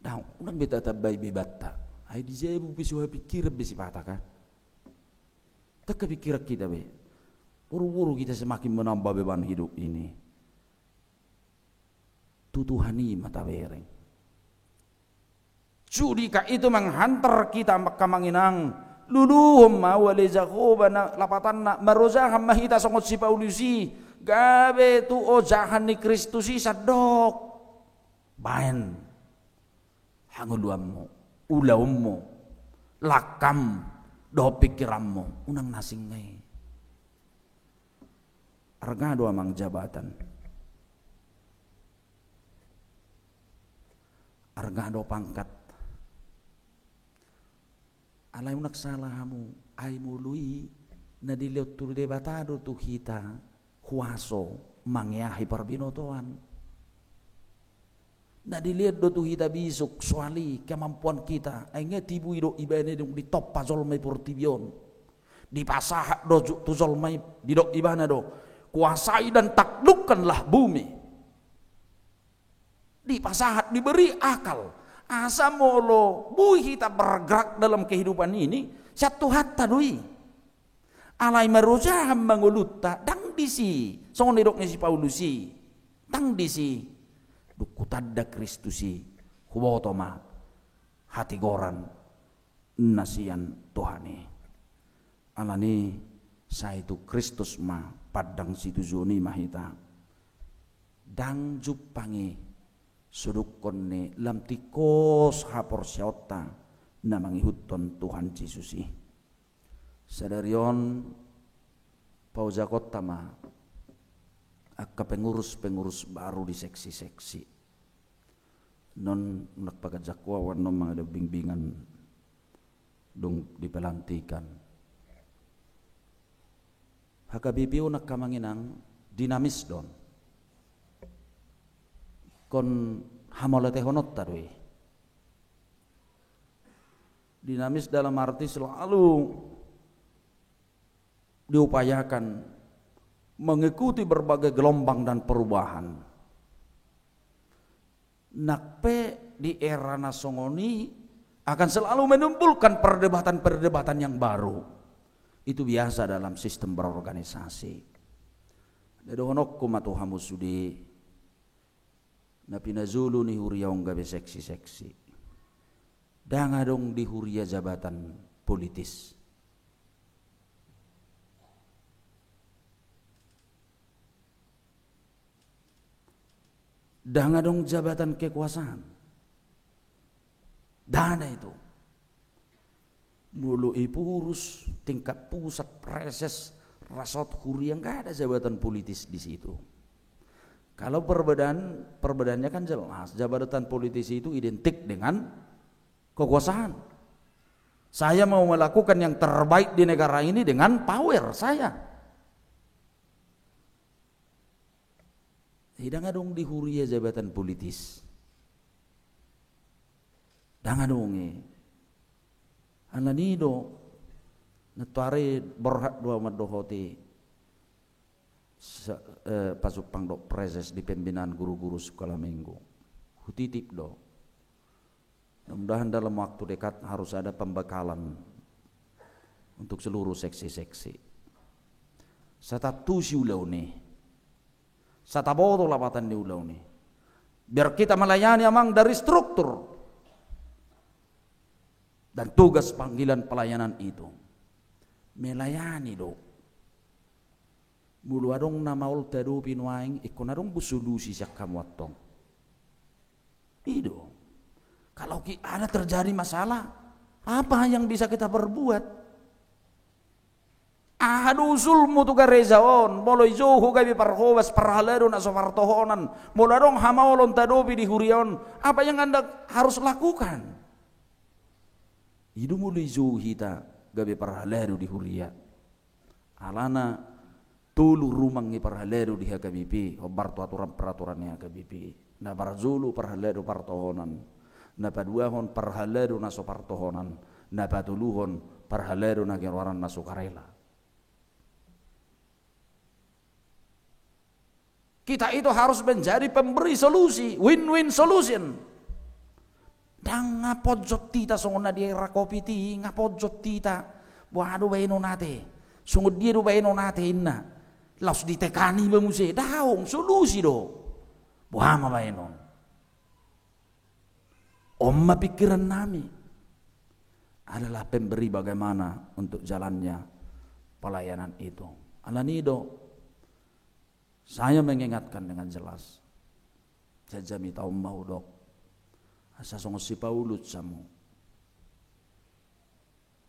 Dah unang bitetebay bibata. Ay di jebu bisuha pikir bisi pataka. Tak kepikir kita be. Buru-buru kita semakin menambah beban hidup ini. Tutuhani mata bereng. Judika itu menghantar kita kamanginang luluhum mawalizakubana lapatanna marozaham mahita songot si Paulusi gabe tu ojahan ni Kristusi sadok baen hanguluammu ulawmu lakam do pikiranmu unang nasingai arga do amang jabatan arga do pangkat alay unak salahamu ay mului na diliot tu debatado tu kita huaso mangyahi parbinotoan na dilihat do tu kita bisuk soali kemampuan kita ay ngetibu ido ibane dong di top pazol may portibion di pasah do tu zol may di dok ibana do kuasai dan taklukkanlah bumi. Dipasahat diberi akal asa molo bui kita bergerak dalam kehidupan ini satu hatta dui alai marujah mangulutta dang disi songon didoknya si Paulusi dang disi dukutadda Kristusi hubotoma hati goran nasian Tuhani alani sa itu Kristus ma padang situ zoni mahita dang jupangi suduk konne lam tikos hapor syauta na mangihuton Tuhan Yesusi sadarion pauza kota ma akka pengurus baru di seksi-seksi non nakpagajakwa non mga bingbingan dong dipelantikan hakabibiu nakamanginang dinamis don kon hamalate honot tadui dinamis dalam arti selalu diupayakan mengikuti berbagai gelombang dan perubahan nakpe di era nasongoni akan selalu menimbulkan perdebatan-perdebatan yang baru itu biasa dalam sistem berorganisasi dedonok kumatuhamu sudi na pinazulu ni huriyaong gabi seksi-seksi dangadong di huriya jabatan politis dangadong jabatan kekuasaan dana itu mulu ipurus tingkat pusat preses rasot huriya nggak ada jabatan politis di situ. Kalau perbedaannya kan jelas, jabatan politisi itu identik dengan kekuasaan. Saya mau melakukan yang terbaik di negara ini dengan power saya. Tidak dong dihuria jabatan politis. Dangan dong ananido natuare berhak dua madohoti pasupang dok preses di pembinaan guru-guru sekolah minggu hutitip do mudah-mudahan dalam waktu dekat harus ada pembekalan untuk seluruh seksi-seksi satatu si ulau nih sataboto lapatan di ulau nih biar kita melayani amang dari struktur dan tugas panggilan pelayanan itu melayani do bulu adong na maul tadu pinuaing ikunarong busulusi siya kamwatong Kalau ada terjadi masalah, apa yang bisa kita perbuat? Aduh sulmu tu garezaon, boloi joho gabi parhowas parhalero na sofartohonan, molarong hamaolon tadobi di hurion. Apa yang Anda harus lakukan? Hidu mulai joho hita gabi parhalero di huria. Alana tulu rumang ni parhalero di HKBP, obarto aturan peraturannya HKBP. Na barzulu parhalero partohonan, na paduahon parhalero na sofartohonan, na patuluhon parhalero na gerwaran na sukarela. Kita itu harus menjadi pemberi solusi, win-win solution. Dan ngapojot tita sungguh di era kopi ti, ngapojot tita, waduh baino nate, sungguh dia do baino nate inna, laus ditekani banguse, daung solusi do, buama baino. Omma pikiran nami adalah pemberi bagaimana untuk jalannya pelayanan itu. Alanido. Saya mengingatkan dengan jelas. Jajami tahu mau dok. Asa songo si Paulus samu.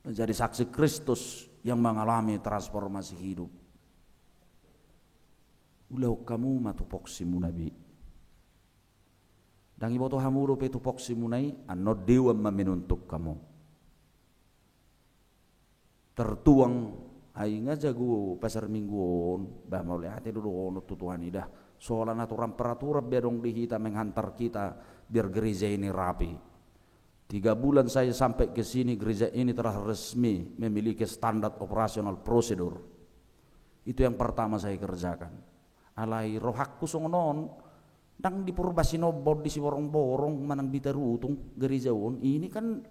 Menjadi saksi Kristus yang mengalami transformasi hidup. Ulau kamu matupok si munabi. Dan ibu toh hamuro petupok si munai anno dewa meminuntuk kamu. Tertuang ay nga jago pasar mingguon bah maulay ate dulu ono tutuhan ida soalan aturan peraturan bedong dihita menghantar kita biar gereja ini rapi. 3 bulan saya sampai ke sini, gereja ini telah resmi memiliki standar operasional prosedur. Itu yang pertama saya kerjakan. Alai rohakku songonon dang di Purbasinobo di Siborong-borong manang bitarutung gereja on ini kan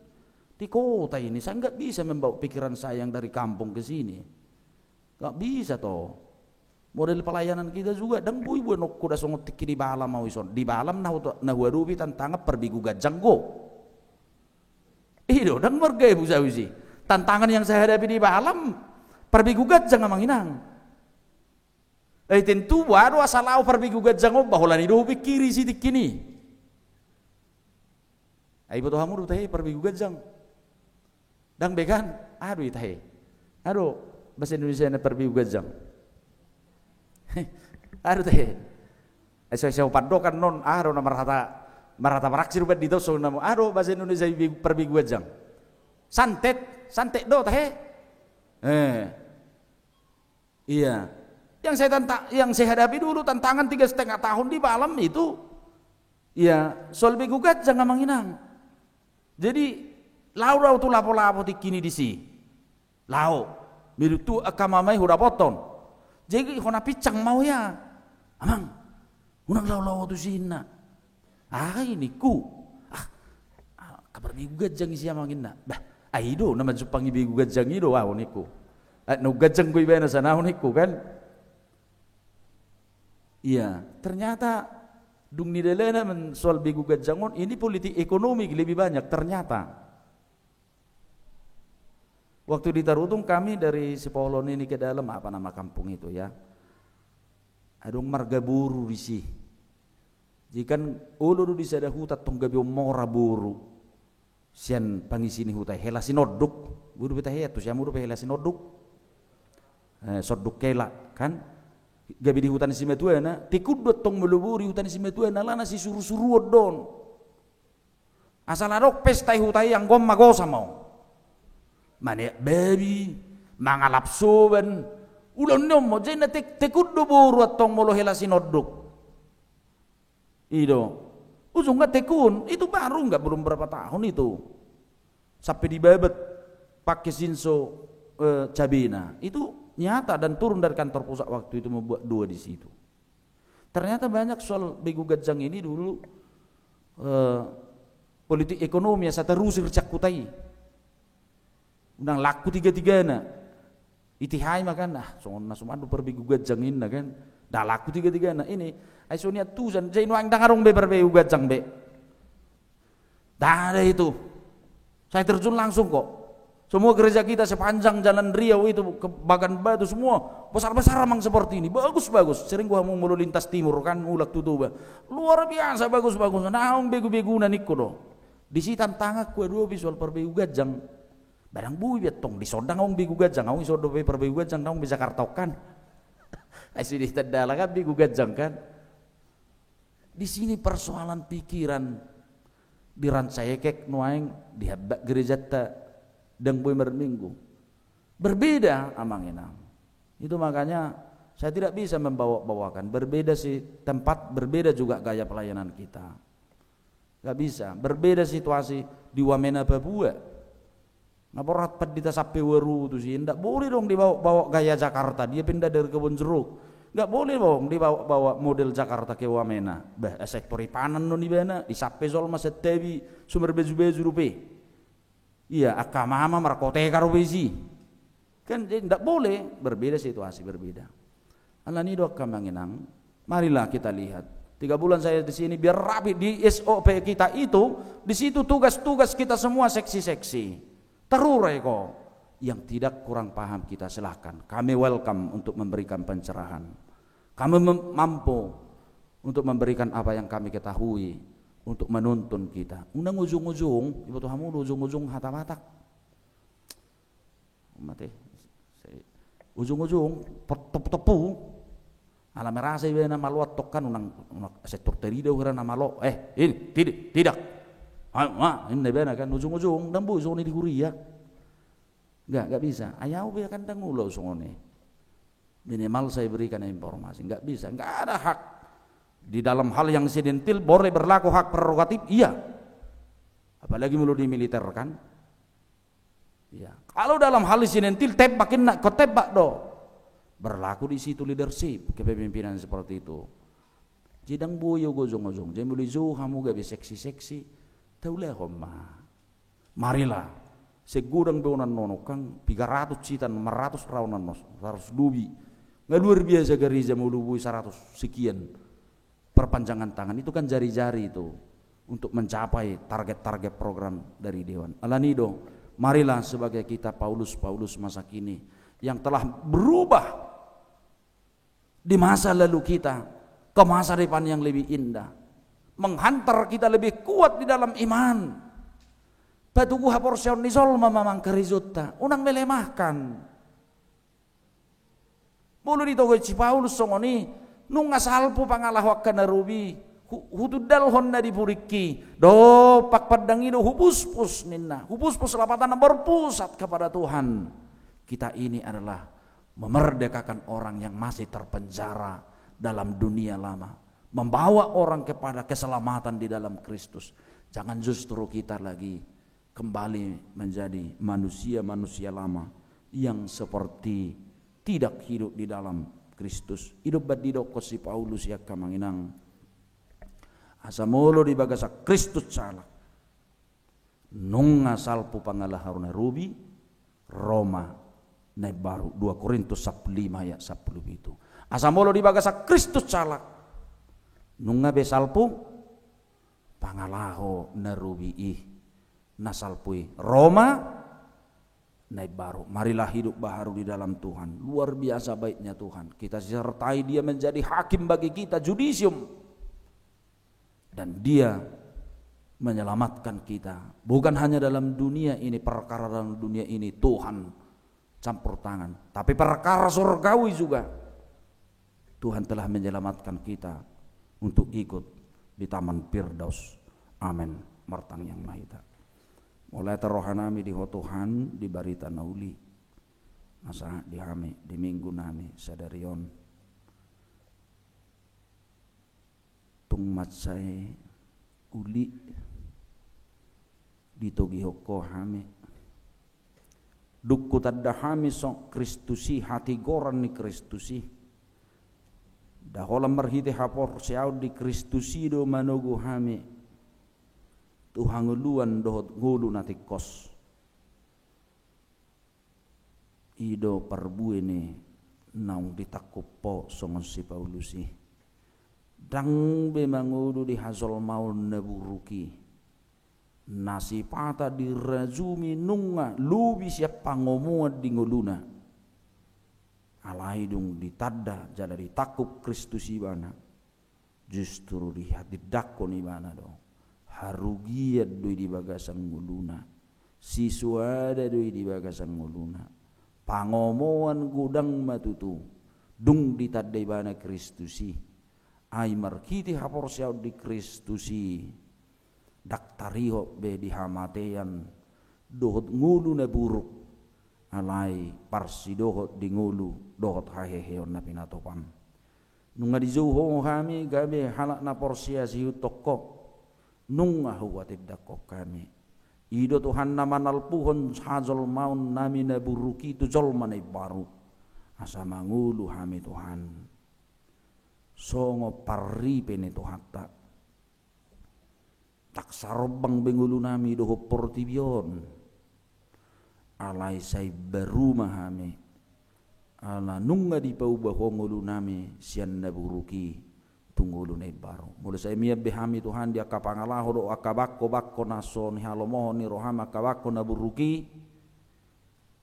di kota ini. Saya nggak bisa membawa pikiran saya yang dari kampung ke sini, nggak bisa toh. Model pelayanan kita juga dan bui nok kuda songot di balam mau ison di balam nah warubi tantangan perbigu gajanggo itu dan warga ibu sawisi tantangan yang saya hadapi di balam perbigu gajang amang inang. Tentu baru asal lau perbigu gajanggo bahulan itu pikiri sidik kini. Ayo betul hamur teh perbigu gajang. Dang bekan, aduh itahe, aduh bahasa Indonesia na perbigu gajang, aduh teh, saya padokan non, aduh na marata maraksir buat dito so namo, aduh bahasa Indonesia perbigu gajang, santet do teh, iya, yang saya hadapi dulu tantangan 3,5 tahun di balam itu, iya soal bigu gajang amang inang, jadi lau tu lapo-lapo tikini di si lau mirutu akamamai hura poton jadi kona picang mau ya amang unang lau tu sina ini ku kabar bigu gajang isi amang ina bah aido nama jupangi bigu gajang ido niku no gajang ku ibana sana niku kan iya ternyata dung nidelena men soal bigu gajangon ini politik ekonomi lebih banyak ternyata. Waktu di Tarutung kami dari Sipolon ini ke dalam apa nama kampung itu ya, adong marga buru di si. Jikan ulu di sada hutat tong gabi mora buru, sian pangisini hutai hela sinoduk, buru beta hetu sian buru hela sinoduk, soduk kela kan, gabi di hutan simetuana, tikudot tong meluburi hutan simetuana lana si suru-suru don, asal adok pesta hutai yang gom magosa mau. Mane baby mangalap soban ulan nomo jena tekuddo buru atong molo hela sinoduk ido ujung nggak tekun itu baru nggak belum berapa tahun itu sampai dibabet pakai sinso cabina itu nyata dan turun dari kantor pusat waktu itu membuat 2 di situ. Ternyata banyak soal bigu gajang ini dulu politik ekonomi yang saya terus cakkutai undang laku 3 na itihai makan songon nasumadu perbigu gajangin kan dah laku 3 na ini aisonia tusan jai nuang dangarong be perbigu gajang be dah ada itu saya terjun langsung kok semua gereja kita sepanjang jalan Riau itu ke Bagan Batu semua besar-besar memang seperti ini bagus-bagus sering gua mau lalu lintas timur kan ulak tutuba luar biasa bagus-bagus naung begu-begu nanikku do Di si tantanga kue dua visual perbegu gajang. Barang bui betong di sodang ong bigu gajang, ong isodo pe perbegu gajang ong bisa kartokan. Ai di tadala kan bigu gajang kan. Di sini persoalan pikiran dirancayekek nuaing dihabak gereja ta dang bui merminggu. Berbeda amanginang. Itu makanya saya tidak bisa membawa-bawakan. Berbeda sih tempat, berbeda juga gaya pelayanan kita. Gak bisa. Berbeda situasi di Wamena Papua. Ngaporat pedita sapi weru itu sih. Nggak boleh dong dibawa gaya Jakarta. Dia pindah dari Kebun Jeruk. Nggak boleh dong dibawa model Jakarta ke Wamena. Sektor panan non ibana. Di sapi solma setebi sumber beju-beju rupi. Iya, akamama markoteka rupi sih. Kan tidak boleh, berbeda situasi, berbeda. Allah ni dok kamanginang, marilah kita lihat. 3 bulan saya di sini biar rapi di SOP kita itu, di situ tugas-tugas kita semua seksi-seksi. Terurai kok. Yang tidak kurang paham kita silahkan. Kami welcome untuk memberikan pencerahan. Kami mampu untuk memberikan apa yang kami ketahui untuk menuntun kita. Undang ujung-ujung, ibu Tuhan ujung-ujung hata-matak. Mati. Ujung-ujung tepu alam merasa ibu nama luat tokan unang sektor terida orang nama lo ini tidak ini benar kan ujung-ujung dan bu zone di Huria nggak bisa ayah ubi akan tengulo zone minimal saya berikan informasi nggak bisa nggak ada hak di dalam hal yang sidentil boleh berlaku hak prerogatif iya apalagi mulu di militer kan. Ya. Kalau dalam hal sidentil tebakin nak kau tebak do berlaku di situ leadership kepemimpinan seperti itu. Jidang boyo gojong-gojong, jangan boleh jauh kamu gak bisa seksi-seksi. Taulah homma. Marilah segudang beonan nono kang 300 citan 100 raunan 100 dubi. Nggak luar biasa gereja mulubui 100 sekian perpanjangan tangan itu kan jari-jari itu untuk mencapai target-target program dari Dewan. Alanido. Marilah sebagai kita Paulus masa kini yang telah berubah di masa lalu kita ke masa depan yang lebih indah, menghantar kita lebih kuat di dalam iman. Patugu haporsion ni solma mamang kerizutta, unang melemahkan. Bulu ditogoy si Paulus songoni nung asalpo pangalahwak ka narubi. Hutudal honna dipuriki do pakpadang itu hupuspus ninna hupuspus lapatan berpusat kepada Tuhan. Kita ini adalah memerdekakan orang yang masih terpenjara dalam dunia lama, membawa orang kepada keselamatan di dalam Kristus. Jangan justru kita lagi kembali menjadi manusia lama yang seperti tidak hidup di dalam Kristus. Hidup badidok si Paulus ya kamanginang asamolo di bagasa Kristus salak nung asalpu pangalaharuna rubi Roma na baru 2 Korintus 5 ayat 10 itu asamolo di bagasa Kristus salak nung besalpu pangalaho na rubi nasalpui Roma na baru. Marilah hidup baharu di dalam Tuhan. Luar biasa baiknya Tuhan. Kita sertai dia menjadi hakim bagi kita, judisium. Dan dia menyelamatkan kita. Bukan hanya dalam dunia ini, perkara dalam dunia ini Tuhan campur tangan. Tapi perkara surgawi juga. Tuhan telah menyelamatkan kita untuk ikut di Taman Firdaus. Amin. Martang yang mahita. Mulai terohanami di Tuhan di barita nauli. Masa dihami di minggu nami sadarion. Tungmat saya uli ditogi hoko hami dukku tadda hami sok Kristusi hati goran ni Kristusi daholam merhiti hapor siau di Kristusi do manogu hami Tuhan nguluan dohot ngulu nati kos ido perbuene naung ditakupo songon si Paulusi dang be mangudu di hazol maun neburuki nasi pata di razumi nunga lubi siap pangomua di nguluna alai dung ditadda jala ditakuk Kristus ibana justru di hati dakon ibana do harugiat doi di bagasan nguluna, siswada doi di bagasan nguluna, pangomoan gudang matutu, dung ditadai bana Kristusi, ai markiti hapor siau di Kristusi, daktariho be di hamatean, dohot ngulu na buruk, alai parsi dohot di ngulu, dohot haheheon na pinatopam. Nunga di zuho kami gabe halak na porsia siu tokok, nunga huwatid dakok kami. Ido Tuhan na manalpuhon hajol maun nami na buruki tu jol manay baru. Asa mangulu kami Tuhan. Songo paripe ni Tuhatta. Tak sarobang bengulu nami doho portibion. Alay say berumah kami. Ala nunga di paubah ngulu nami sian na buruki tunggulu na baru. Mula sa imiya behami Tuhan dia kapangalaho do akabako bako naso ni halomoho ni roham akabako na buruki.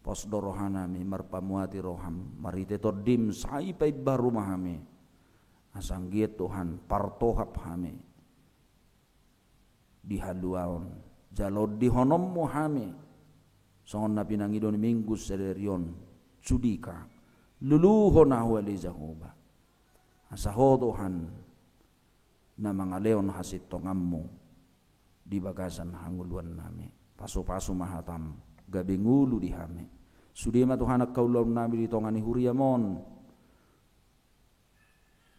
Pos do rohanami marpamuati roham marite todim sai pait baru mahami. Asanggiet Tuhan partohap hami. Di haluaon jalod di honom mohami. Songon na pinangido ni minggu sederion sudika. Luluho na huwali Jehovah. Asaho Tuhan na mga leon hasit tongammo di bagasan hanguluan nami. Paso-paso mahatam gabingulu di hami. Sudima Tuhan agkaulaw nami di tongani huriamon.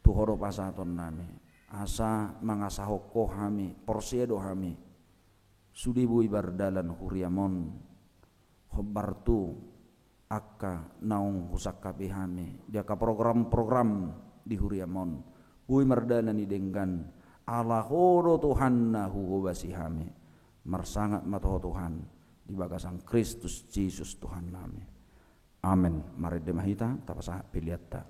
Tuhoro pasaton nami. Asa mga sahoko hami, porsedo hami. Sudibu ibardalan huriamon. Hobartu akka naong husak kabihami dia ka program-program di huriamon ui mardana ni denggan ala horo Tuhan na huhubasihami marsangat matoho Tuhan di bagasan Kristus Jesus Tuhan nami. Amen. Mari demahita tapasa piliatta.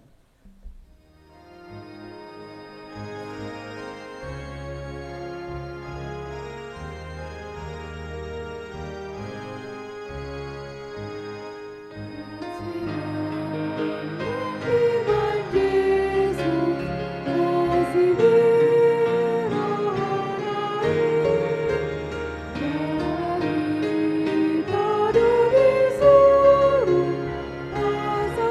Asa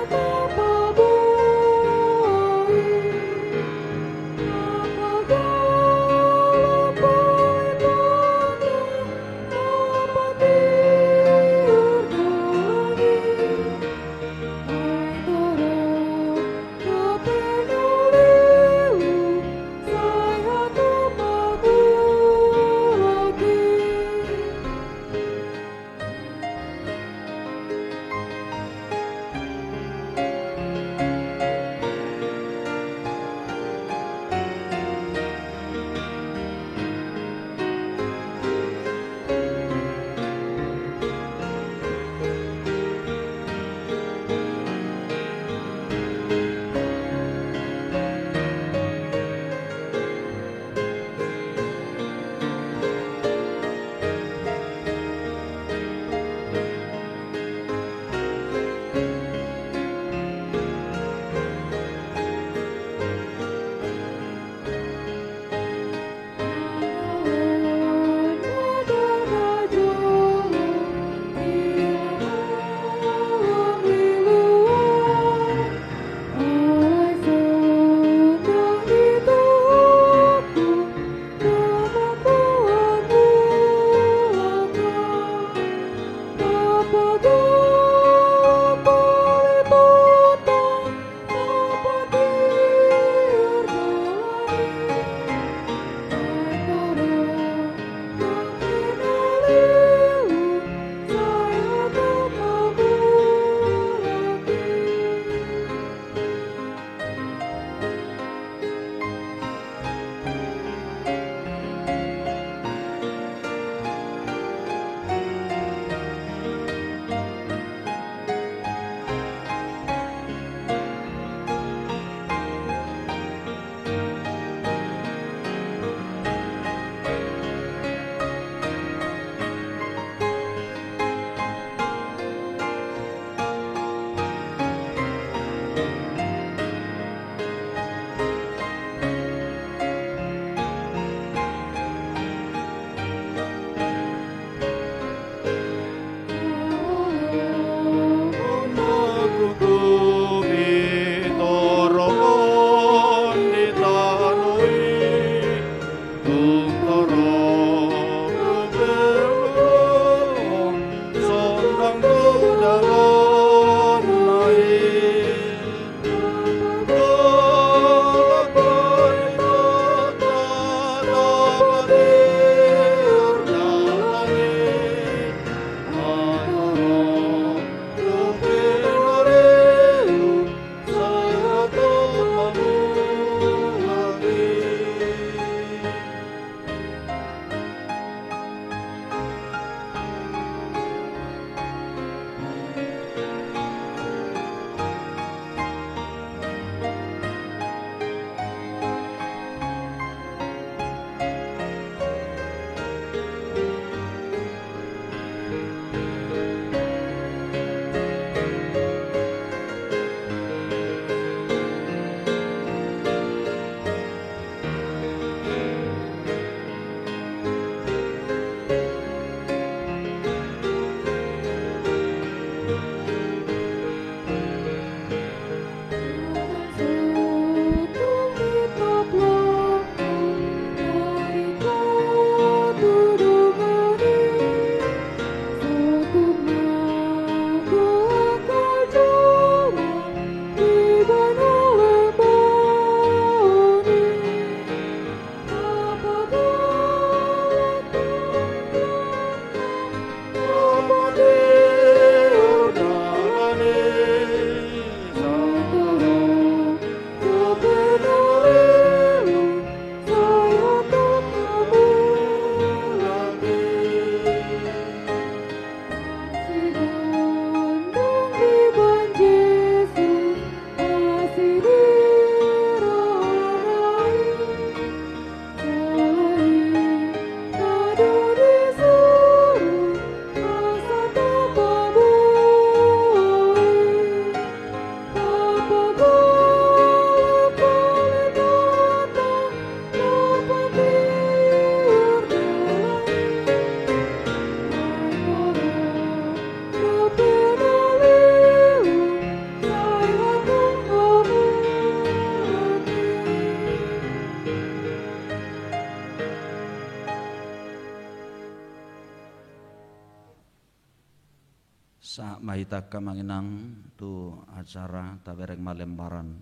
hita kamanginang tu acara tabereng malembaran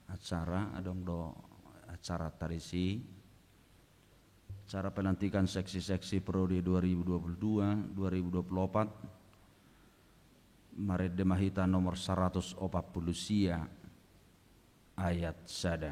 acara adong do acara tarisi acara pelantikan seksi-seksi periode 2022-2024 Maret Demahita nomor 140 sia ayat sada.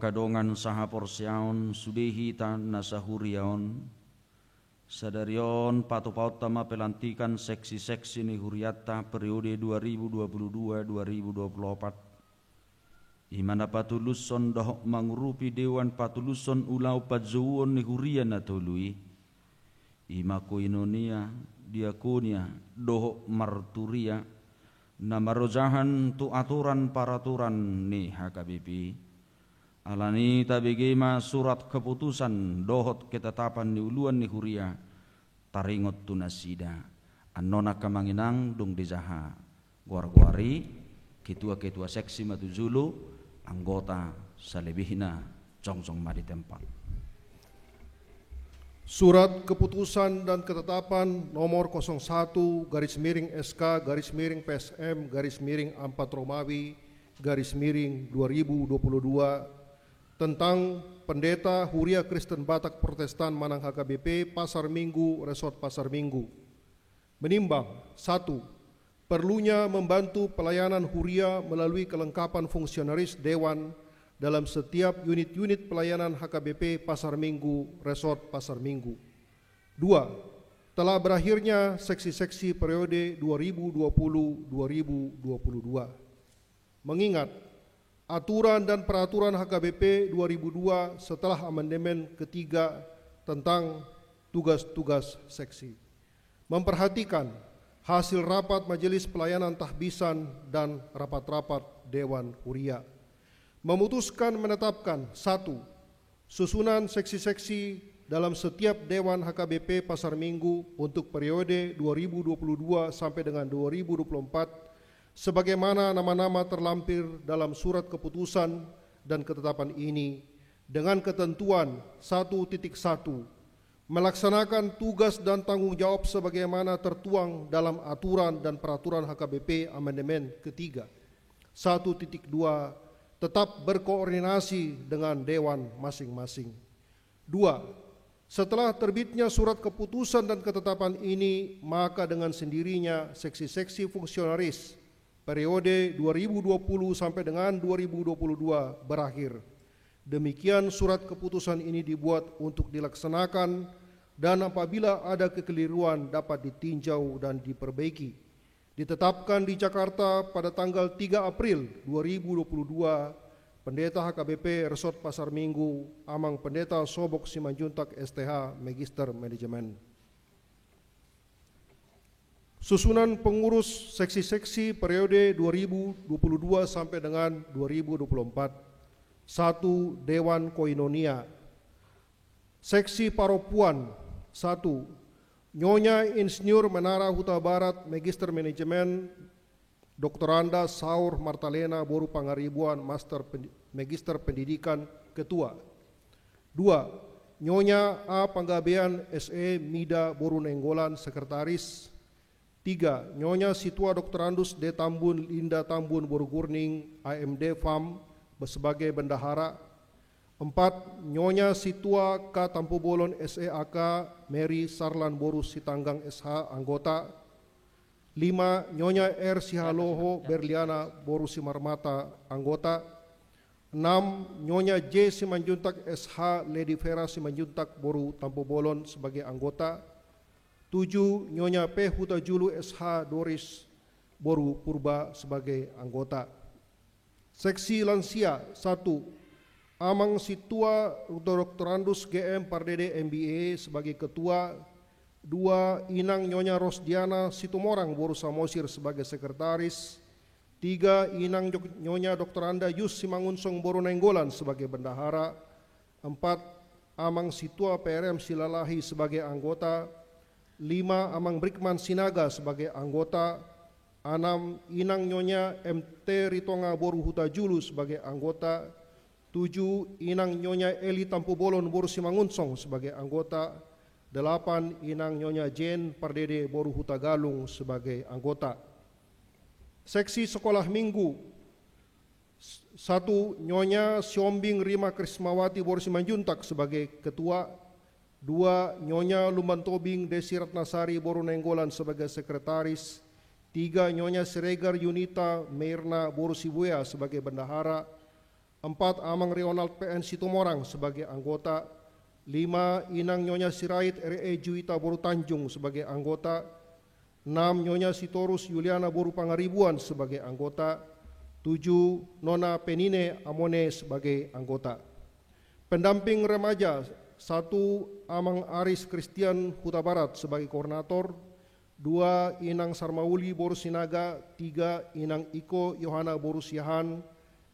Kadongan saha porsiaon sudehi tan nasahuriaon sadarion patupaut tama pelantikan seksi-seksi ni huriata periode 2022-2024 imana patuluson dohok mangurupi dewan patuluson ulau pazuon ni hurian natului imako inonia diakonia dohok marturia namarojahan tu aturan paraturan ni HKBP alani tabegema surat keputusan dohot ketetapan ni uluan ni huria taringot tunasida annona kamanginang dung dejaha guar-guari ketua-ketua seksi matuzulu anggota salebihna cong-cong madi tempat. Surat keputusan dan ketetapan nomor 01/SK/PSM/4 Romawi /2022 tentang Pendeta Huria Kristen Batak Protestan Manang HKBP Pasar Minggu Resort Pasar Minggu menimbang 1. Perlunya membantu pelayanan Huria melalui kelengkapan fungsionaris Dewan dalam setiap unit-unit pelayanan HKBP Pasar Minggu Resort Pasar Minggu. 2. Telah berakhirnya seksi-seksi periode 2020-2022. Mengingat aturan dan peraturan HKBP 2002 setelah amandemen ketiga tentang tugas-tugas seksi. Memperhatikan hasil rapat Majelis Pelayanan Tahbisan dan rapat-rapat Dewan Huria. Memutuskan menetapkan 1. Susunan seksi-seksi dalam setiap Dewan HKBP Pasar Minggu untuk periode 2022 sampai dengan 2024 sebagaimana nama-nama terlampir dalam surat keputusan dan ketetapan ini dengan ketentuan 1.1 melaksanakan tugas dan tanggung jawab sebagaimana tertuang dalam aturan dan peraturan HKBP amandemen ketiga. 1.2 tetap berkoordinasi dengan dewan masing-masing. 2. Setelah terbitnya surat keputusan dan ketetapan ini, maka dengan sendirinya seksi-seksi fungsionaris periode 2020 sampai dengan 2022 berakhir. Demikian surat keputusan ini dibuat untuk dilaksanakan dan apabila ada kekeliruan dapat ditinjau dan diperbaiki. Ditetapkan di Jakarta pada tanggal 3 April 2022, Pendeta HKBP Resort Pasar Minggu, Amang Pendeta Sobok Simanjuntak STH, Magister Manajemen. Susunan pengurus seksi-seksi periode 2022 sampai dengan 2024. 1. Dewan Koinonia. Seksi Paropuan 1. Nyonya Insinyur Menara Huta Barat Magister Manajemen Doktoranda Saur Martalena Boru Pangaribuan Magister Pendidikan Ketua. 2. Nyonya A. Panggabean SE Mida Boru Nenggolan Sekretaris. 3. Nyonya Situa Doktorandus D. Tambun Linda Tambun Borugurning AMD FAM sebagai bendahara. 4. 4. Nyonya Situa K. Tampu Bolon SEAK Mary Sarlan Borus Sitanggang SH anggota. 5. Nyonya R. Sihaloho Berliana Borus Simarmata anggota. 6. Nyonya J. Simanjuntak SH Lady Vera Simanjuntak Boru Tampu Bolon sebagai anggota. 7. Nyonya P. Hutajulu SH Doris Boru Purba sebagai anggota. Seksi lansia 1. Amang Situa Doktorandus GM Pardede MBA sebagai ketua. 2. Inang Nyonya Rosdiana Situmorang Boru Samosir sebagai sekretaris. 3. Inang Nyonya Doktoranda Yus Simangunsong Boru Nainggolan sebagai bendahara. 4. Amang Situa PRM Silalahi sebagai anggota. 5. Amang Brikman Sinaga sebagai anggota. 6. Inang Nyonya MT Ritonga Boru Hutajulu sebagai anggota. 7. Inang Nyonya Eli Tampu Bolon Boru Simangunsong sebagai anggota. 8. Inang Nyonya Jen Pardede Boru Hutagalung sebagai anggota. Seksi sekolah minggu 1. Nyonya Siombing Rima Krismawati Boru Simanjuntak sebagai ketua. 2. Nyonya Lumbantobing Desi Ratnasari Boru Nainggolan sebagai sekretaris. 3. Nyonya Siregar Yunita Mirna Boru Sibuya sebagai bendahara. 4. Amang Ronald PN Situmorang sebagai anggota. 5. Inang Nyonya Sirait RE Juwita Boru Tanjung sebagai anggota. 6. Nyonya Sitorus Yuliana Boru Pangaribuan sebagai anggota. 7. Nona Penine Amone sebagai anggota. Pendamping remaja 1. Amang Aris Christian Huta Barat sebagai koordinator. 2. Inang Sarmauli Boru Sinaga. 3. Inang Iko Yohana Boru Siahan.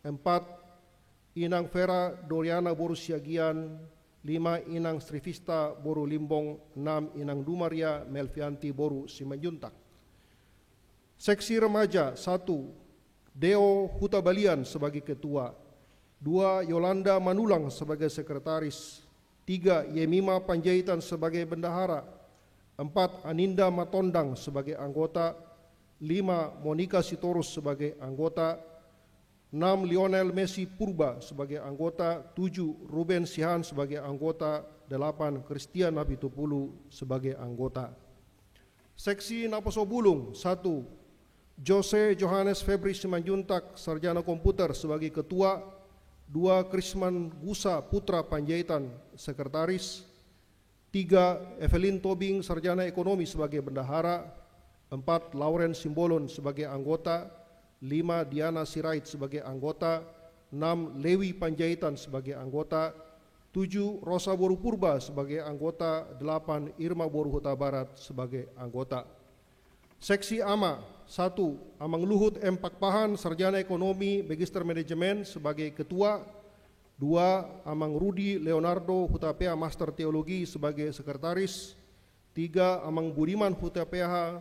4. Inang Vera Doriana Boru Siagian. 5. Inang Srivista Boru Limbong. 6. Inang Dumaria Melvianti Boru Simanjuntak. Seksi remaja 1. Deo Huta Balian sebagai ketua. 2. Yolanda Manulang sebagai sekretaris. 3. Yemima Panjaitan sebagai bendahara. 4. Aninda Matondang sebagai anggota. 5. Monica Sitorus sebagai anggota. 6. Lionel Messi Purba sebagai anggota. 7. Ruben Sihan sebagai anggota. 8. Christian Napitupulu sebagai anggota. Seksi Naposo Bulung 1. Jose Johannes Febri Simanjuntak Sarjana Komputer sebagai ketua. 2. Krisman Gusa Putra Panjaitan sekretaris. 3. Evelyn Tobing Sarjana Ekonomi sebagai bendahara. 4. Lauren Simbolon sebagai anggota. 5. Diana Sirait sebagai anggota. 6. Lewi Panjaitan sebagai anggota. 7. Rosa Boru Purba sebagai anggota. 8. Irma Boru Huta Barat sebagai anggota. Seksi AMA 1. Amang Luhut M. Pakpahan Sarjana Ekonomi Magister Manajemen sebagai ketua. 2. Amang Rudi Leonardo Hutapea Master Teologi sebagai sekretaris. 3. Amang Budiman Hutapea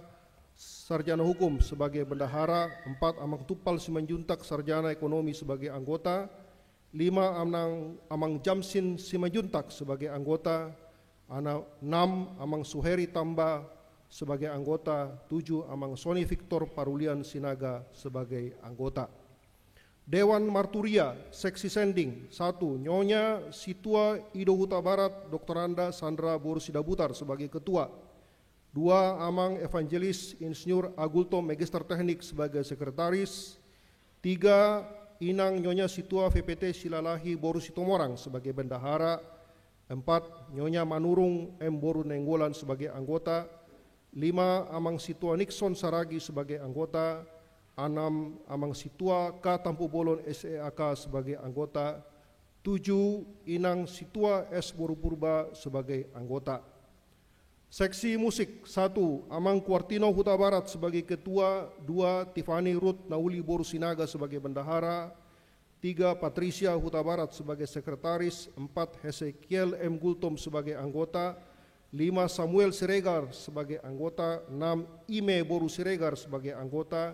Sarjana Hukum sebagai bendahara. 4. Amang Tupal Simanjuntak Sarjana Ekonomi sebagai anggota. 5. Amang Jamsin Simanjuntak sebagai anggota. 6. Amang Suheri Tamba sebagai anggota. 7. Amang Sony Victor Parulian Sinaga sebagai anggota. Dewan Marturia Seksi Sending 1. Nyonya Situa Ido Huta Barat Doktoranda Sandra Boru Sidabutar sebagai ketua. 2. Amang Evangelis Insinyur Agulto Magister Teknik sebagai sekretaris. 3. Inang Nyonya Situa VPT Silalahi Boru Situmorang sebagai bendahara. 4. Nyonya Manurung M. Boru Nainggolan sebagai anggota. 5. Amang Situa Nixon Saragi sebagai anggota. 6. Amang Situa K. Tampu Bolon SEAK sebagai anggota. 7. Inang Situa S. Boru Purba sebagai anggota. Seksi musik 1. Amang Kuartino Huta Barat sebagai ketua. 2. Tiffany Ruth Nauli Boru Sinaga sebagai bendahara. 3. Patricia Huta Barat sebagai sekretaris. 4. Hezekiel M. Gultom sebagai anggota. 5. Samuel Siregar sebagai anggota. 6. Ime Boru Siregar sebagai anggota.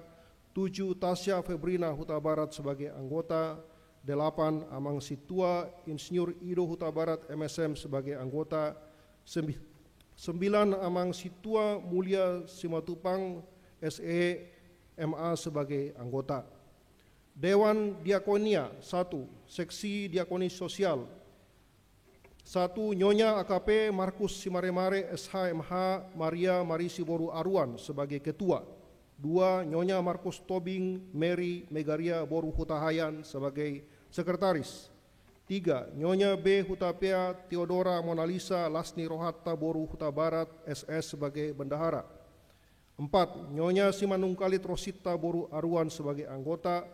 7. Tasya Febrina Huta Barat sebagai anggota. 8. Amang Situa Insinyur Ido Huta Barat MSM sebagai anggota. 9. Amang Situa Mulia Simatupang SE MA sebagai anggota. Dewan Diakonia 1. Seksi Diakoni Sosial 1. Nyonya AKP Markus Simaremare SHMH Maria Marisi Boru Aruan sebagai Ketua. 2. Nyonya Markus Tobing Mary Megaria Boru Hutahayan sebagai Sekretaris. 3. Nyonya B. Hutapea Theodora Monalisa Lasni Rohatta Boru Huta Barat SS sebagai Bendahara. 4. Nyonya Simanungkalit Rosita Boru Aruan sebagai anggota.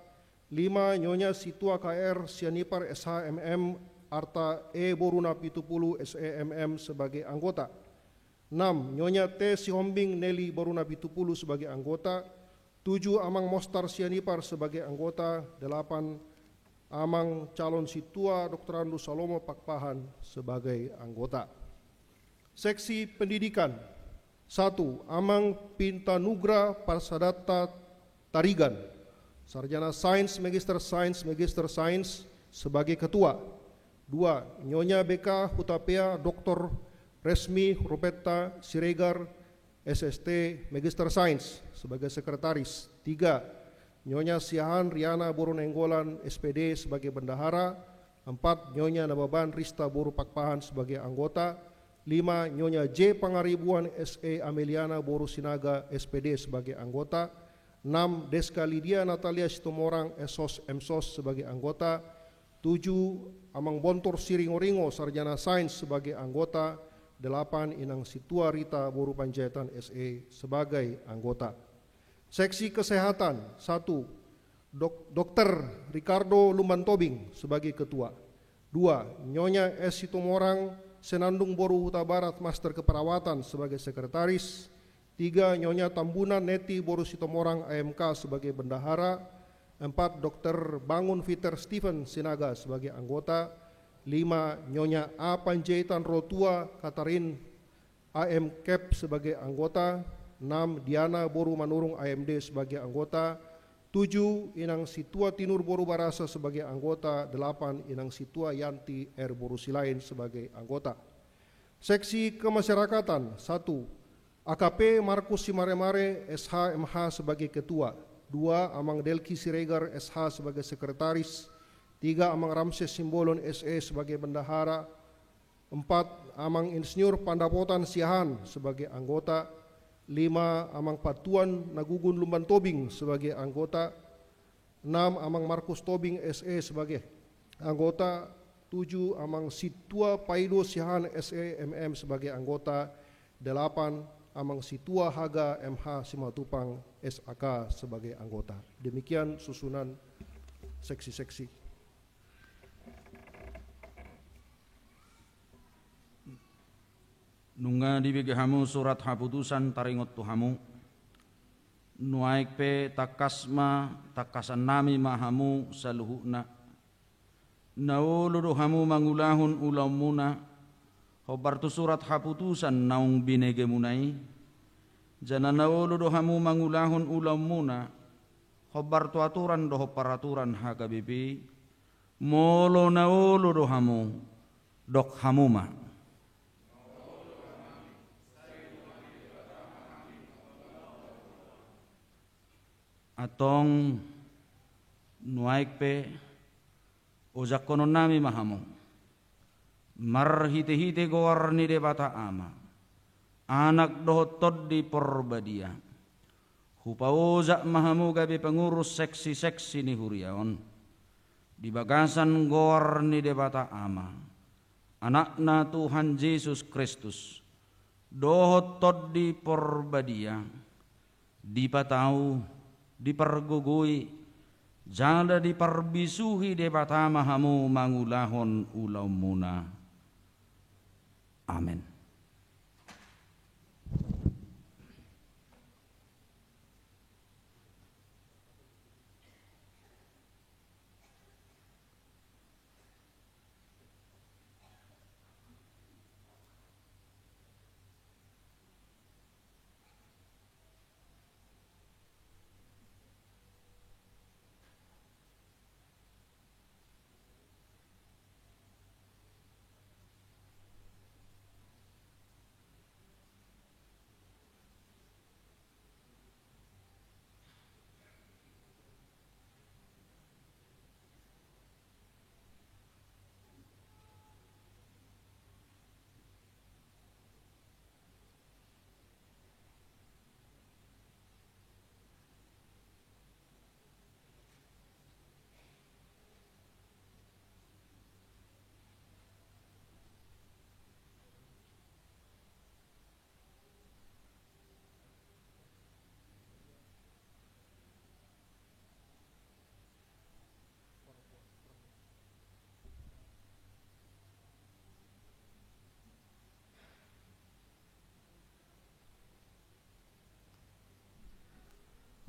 5. Nyonya Situa KR Sianipar SHMM Arta E Boruna Pitupulu SEMM sebagai anggota. 6. Nyonya T Sihombing Nelly Boruna Pitupulu sebagai anggota. 7. Amang Mostar Sianipar sebagai anggota. 8. Amang calon Situa Dr. Andu Salomo Pakpahan sebagai anggota. Seksi Pendidikan. 1. Amang Pintanugra Parsadatta Tarigan, Sarjana Sains, Magister Sains sebagai Ketua. 2. Nyonya BK Hutapea Dr. Resmi Rupetta Siregar SST Magister Sains sebagai Sekretaris. 3. Nyonya Siahan Riana Boru Nenggolan SPD sebagai Bendahara. 4. Nyonya Nababan Rista Boru Pakpahan sebagai anggota. 5. Nyonya J Pangaribuan SE Ameliana Boru Sinaga SPD sebagai anggota. 6. Deska Lydia Natalia Sitomorang Esos Emsos sebagai anggota. 7. Amang Bontor Siringoringo Sarjana Sains sebagai anggota. 8. Inang Situa Rita Boru Panjaitan SE sebagai anggota. Seksi Kesehatan. 1. Dr. Ricardo Lumban Tobing sebagai Ketua. 2. Nyonya S Sitomorang Senandung Boru Huta Barat Master Keperawatan sebagai Sekretaris. 3. Nyonya Tambunan Neti Boru Sitomorang AMK sebagai Bendahara. 4. Dr. Bangun Fiter Stephen Sinaga sebagai anggota. 5. Nyonya A Panjaitan Rotua Katarin AM Cap sebagai anggota. 6. Diana Boru Manurung AMD sebagai anggota. 7. Inang Situa Tinur Boru Barasa sebagai anggota. 8. Inang Situa Yanti R Boru Silain sebagai anggota. Seksi Kemasyarakatan. 1. AKP Markus Simaremare SHMH sebagai Ketua. 2. Amang Delki Siregar SH sebagai Sekretaris. 3. Amang Ramses Simbolon SE sebagai Bendahara. 4. Amang Insinyur Pandapotan Siahan sebagai anggota. 5. Amang Patuan Nagugun Lumban Tobing sebagai anggota. 6. Amang Markus Tobing SE sebagai anggota. 7. Amang Situa Paido Siahan SEMM sebagai anggota. 8. Amang Situa Haga MH Simatupang SAK sebagai anggota. Demikian susunan seksi-seksi. Nunga dibigahamu surat haputusan taringot tuhamu. Nuaik pe takasma takasan nami mahamu saluhuna. Nauludu hamu mangulahun ulamuna. Hobar tu surat haputusan naung binege munai. Jana nauludu hamu mangulahun ulamuna. Hobar tu aturan doho peraturan HKBP. Molo nauludu hamu dok hamuma. Atong nuaik pe ojak konon nami mahamu marhite-hite gowarni de bata ama anak dohotod di porbadia hupa ojak mahamu gabe pengurus seksi-seksi ni huriaon di bagasan gowarni de bata ama anakna Tuhan Yesus Kristus dohotod di porbadia dipatau dipergugui janda diperbisuhi debata mahamu mangulahon ulamuna. Amin.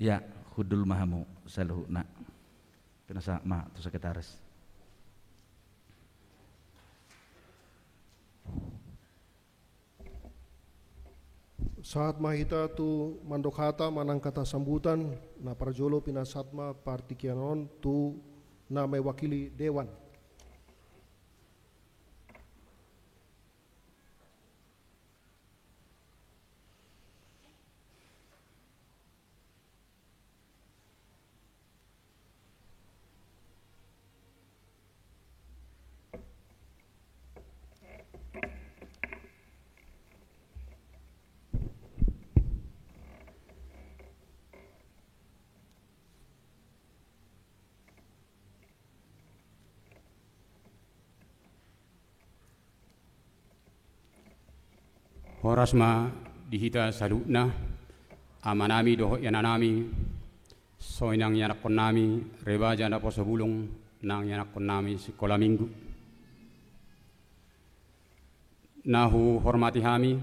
Ya, hudul mahamu saluh nak. Penasa ma tu sekretaris. Saat mahita tu mandokhata manang kata sambutan na parjolo pinasatma partikianon tu na mewakili dewan. Horasma dihita salutna amanami doho yananami soinang yanakon nami reba jana posebulung nang yanakon nami sekolah minggu. Nahu hormati hami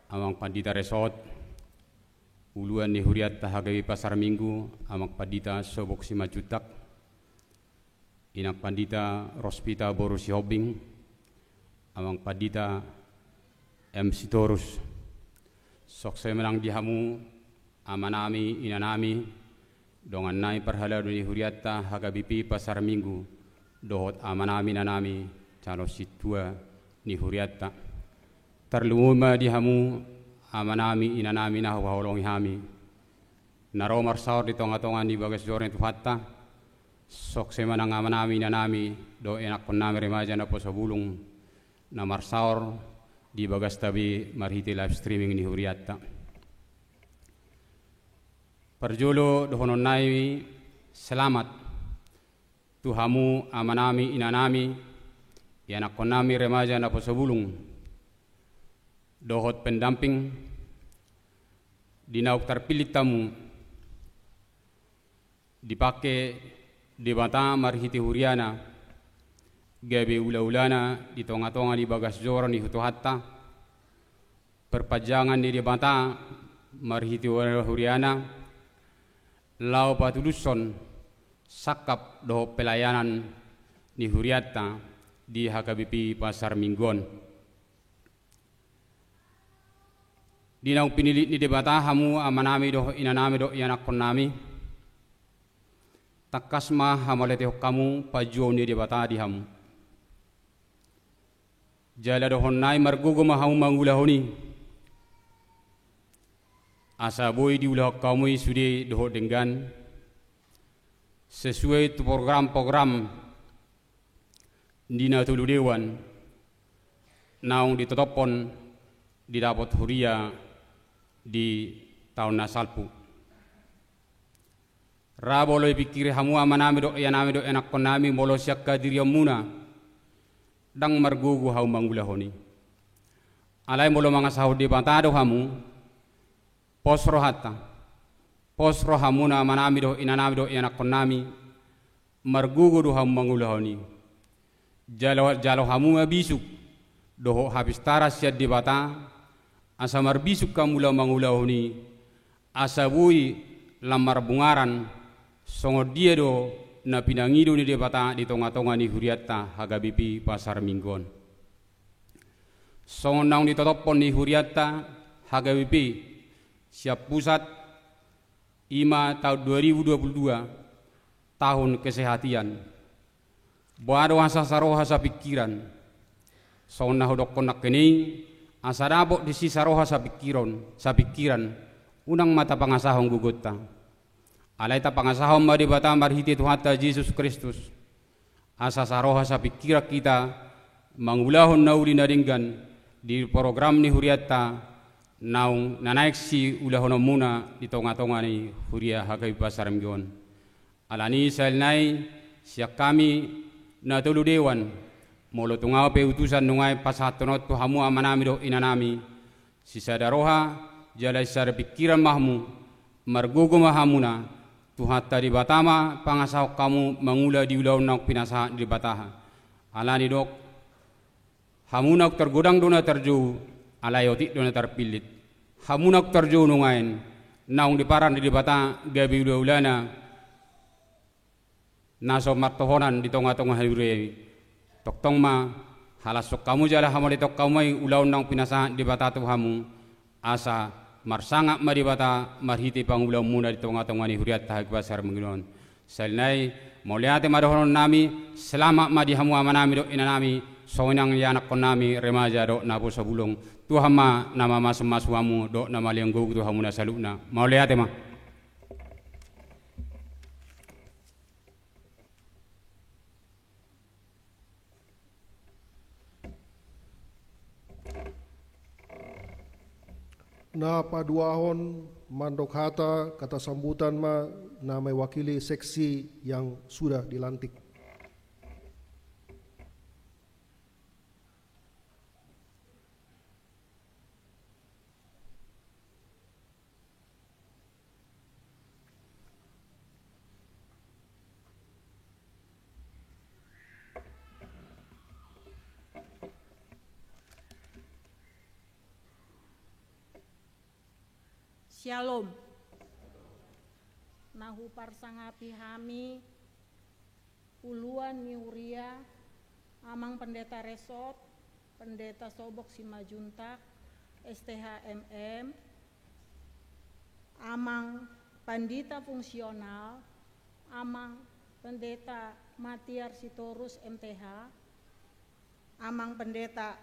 amang pandita resort uluan ni huriat tahagawi pasar minggu amang pandita sobok simajutak inak pandita rospita borusi hobing amang pandita MC Torus sokse menang dihamu amanami inanami dongan nai perhala duni huriatta hagabipi pasar minggu dohot amanami nanami calo situa ni huriatta terlumuma dihamu amanami inanami nah waholongi hami naro marsaur di tonga-tonga di bagas joren tu hatta sokse menang amanami inanami do enak pernami remaja na posobulung na marsaur di bagas tabi marhiti live streaming ni huriatta. Perjolo dohonon nai selamat tuhamu amanami inanami yanakonami remaja na posobulung dohot pendamping dinauk terpilih tamu dipakai di bata marhiti huriana gabe ula-ulana di tonga-tonga di bagas joran di hutuhatta perpajangan di bata marhiti huriana lau patuluson sakap doho pelayanan di huriatta di HKBP Pasar Minggon di naung pinilit di debata hamu amanami doho inanami doho yanakon nami takasma hamalete kamu pajuo ni debata di hamu jala dohon nai margogo mahau mangulahoni asa boy di ulah kamu sudah doho dengan sesuai tu program-program dina tulu dewan naung ditotopon didapat huria di tahun nasalpu raboloi pikir hamu amanami do yanami do enak konami molo syak kadiriamuna dang margugu hau mangulahoni alai molo mga sahud di bantado hamu posro hatta posro hamuna manami do inanami do yanak konami margugu do hau mangulahoni jalo hamu bisuk doho habis taras siad di bata asa marbisuk kamula mangulahoni asa bui lamar bungaran songo dia do na pinangido ni debata di tonga-tonga ni huriatta hagabipi pasar minggon songo naung ditotopon ni huriatta hagabipi siap pusat IMA tahun 2022 tahun kesehatan boado asa saroha sa pikiran songo nahodok konak kini asa dabok di sisa roha sa pikiran unang mata pangasahong gugutta alai ta pangasahom ma di bata marhiti Tuhata Yesus Kristus asa saroha sa pikira kita mangulahon nauli naringgan di program ni huriatta naung nanaik si ulahon muna di tonga-tonga ni huria hagai pasar minggon alani salnai siak kami na tulu dewan molo tungaw pe utusan nungay pasatonot tu hamu amanami do inanami sisa daroha jalai sar pikiran mahmu margugo mahamuna Tuhata di batama pangasahok kamu mangula di ulaw na pinasa di bataha alani dok hamunak tergodang dona terju alayotik dona terpilit hamunak terju nungain naung diparan di bata gabi ulana naso martohonan di tonga-tonga halure toktong ma halasok kamu jala hamu di tok kamai ulaun nang pinasa di bata tu hamu asa marsangak ma di bata marhiti pangulau muna di tonga-tonga ni huriat tahak basar menginon salnai moliate madohon nami selamat ma di hamu amanami do inanami soinang yanak konami remaja do nabu sabulung Tuhan ma nama mas wamu do nama lianggo tu hamu na saluna moliate ma na paduahon mandok hata kata sambutan ma na mewakili seksi yang sudah dilantik. Shalom. Nahu parsangapi hami uluan Miuria amang pendeta resort, pendeta Sobok Simajuntak, STHMM, amang pandita fungsional, amang pendeta Matiar Sitorus MTH, amang pendeta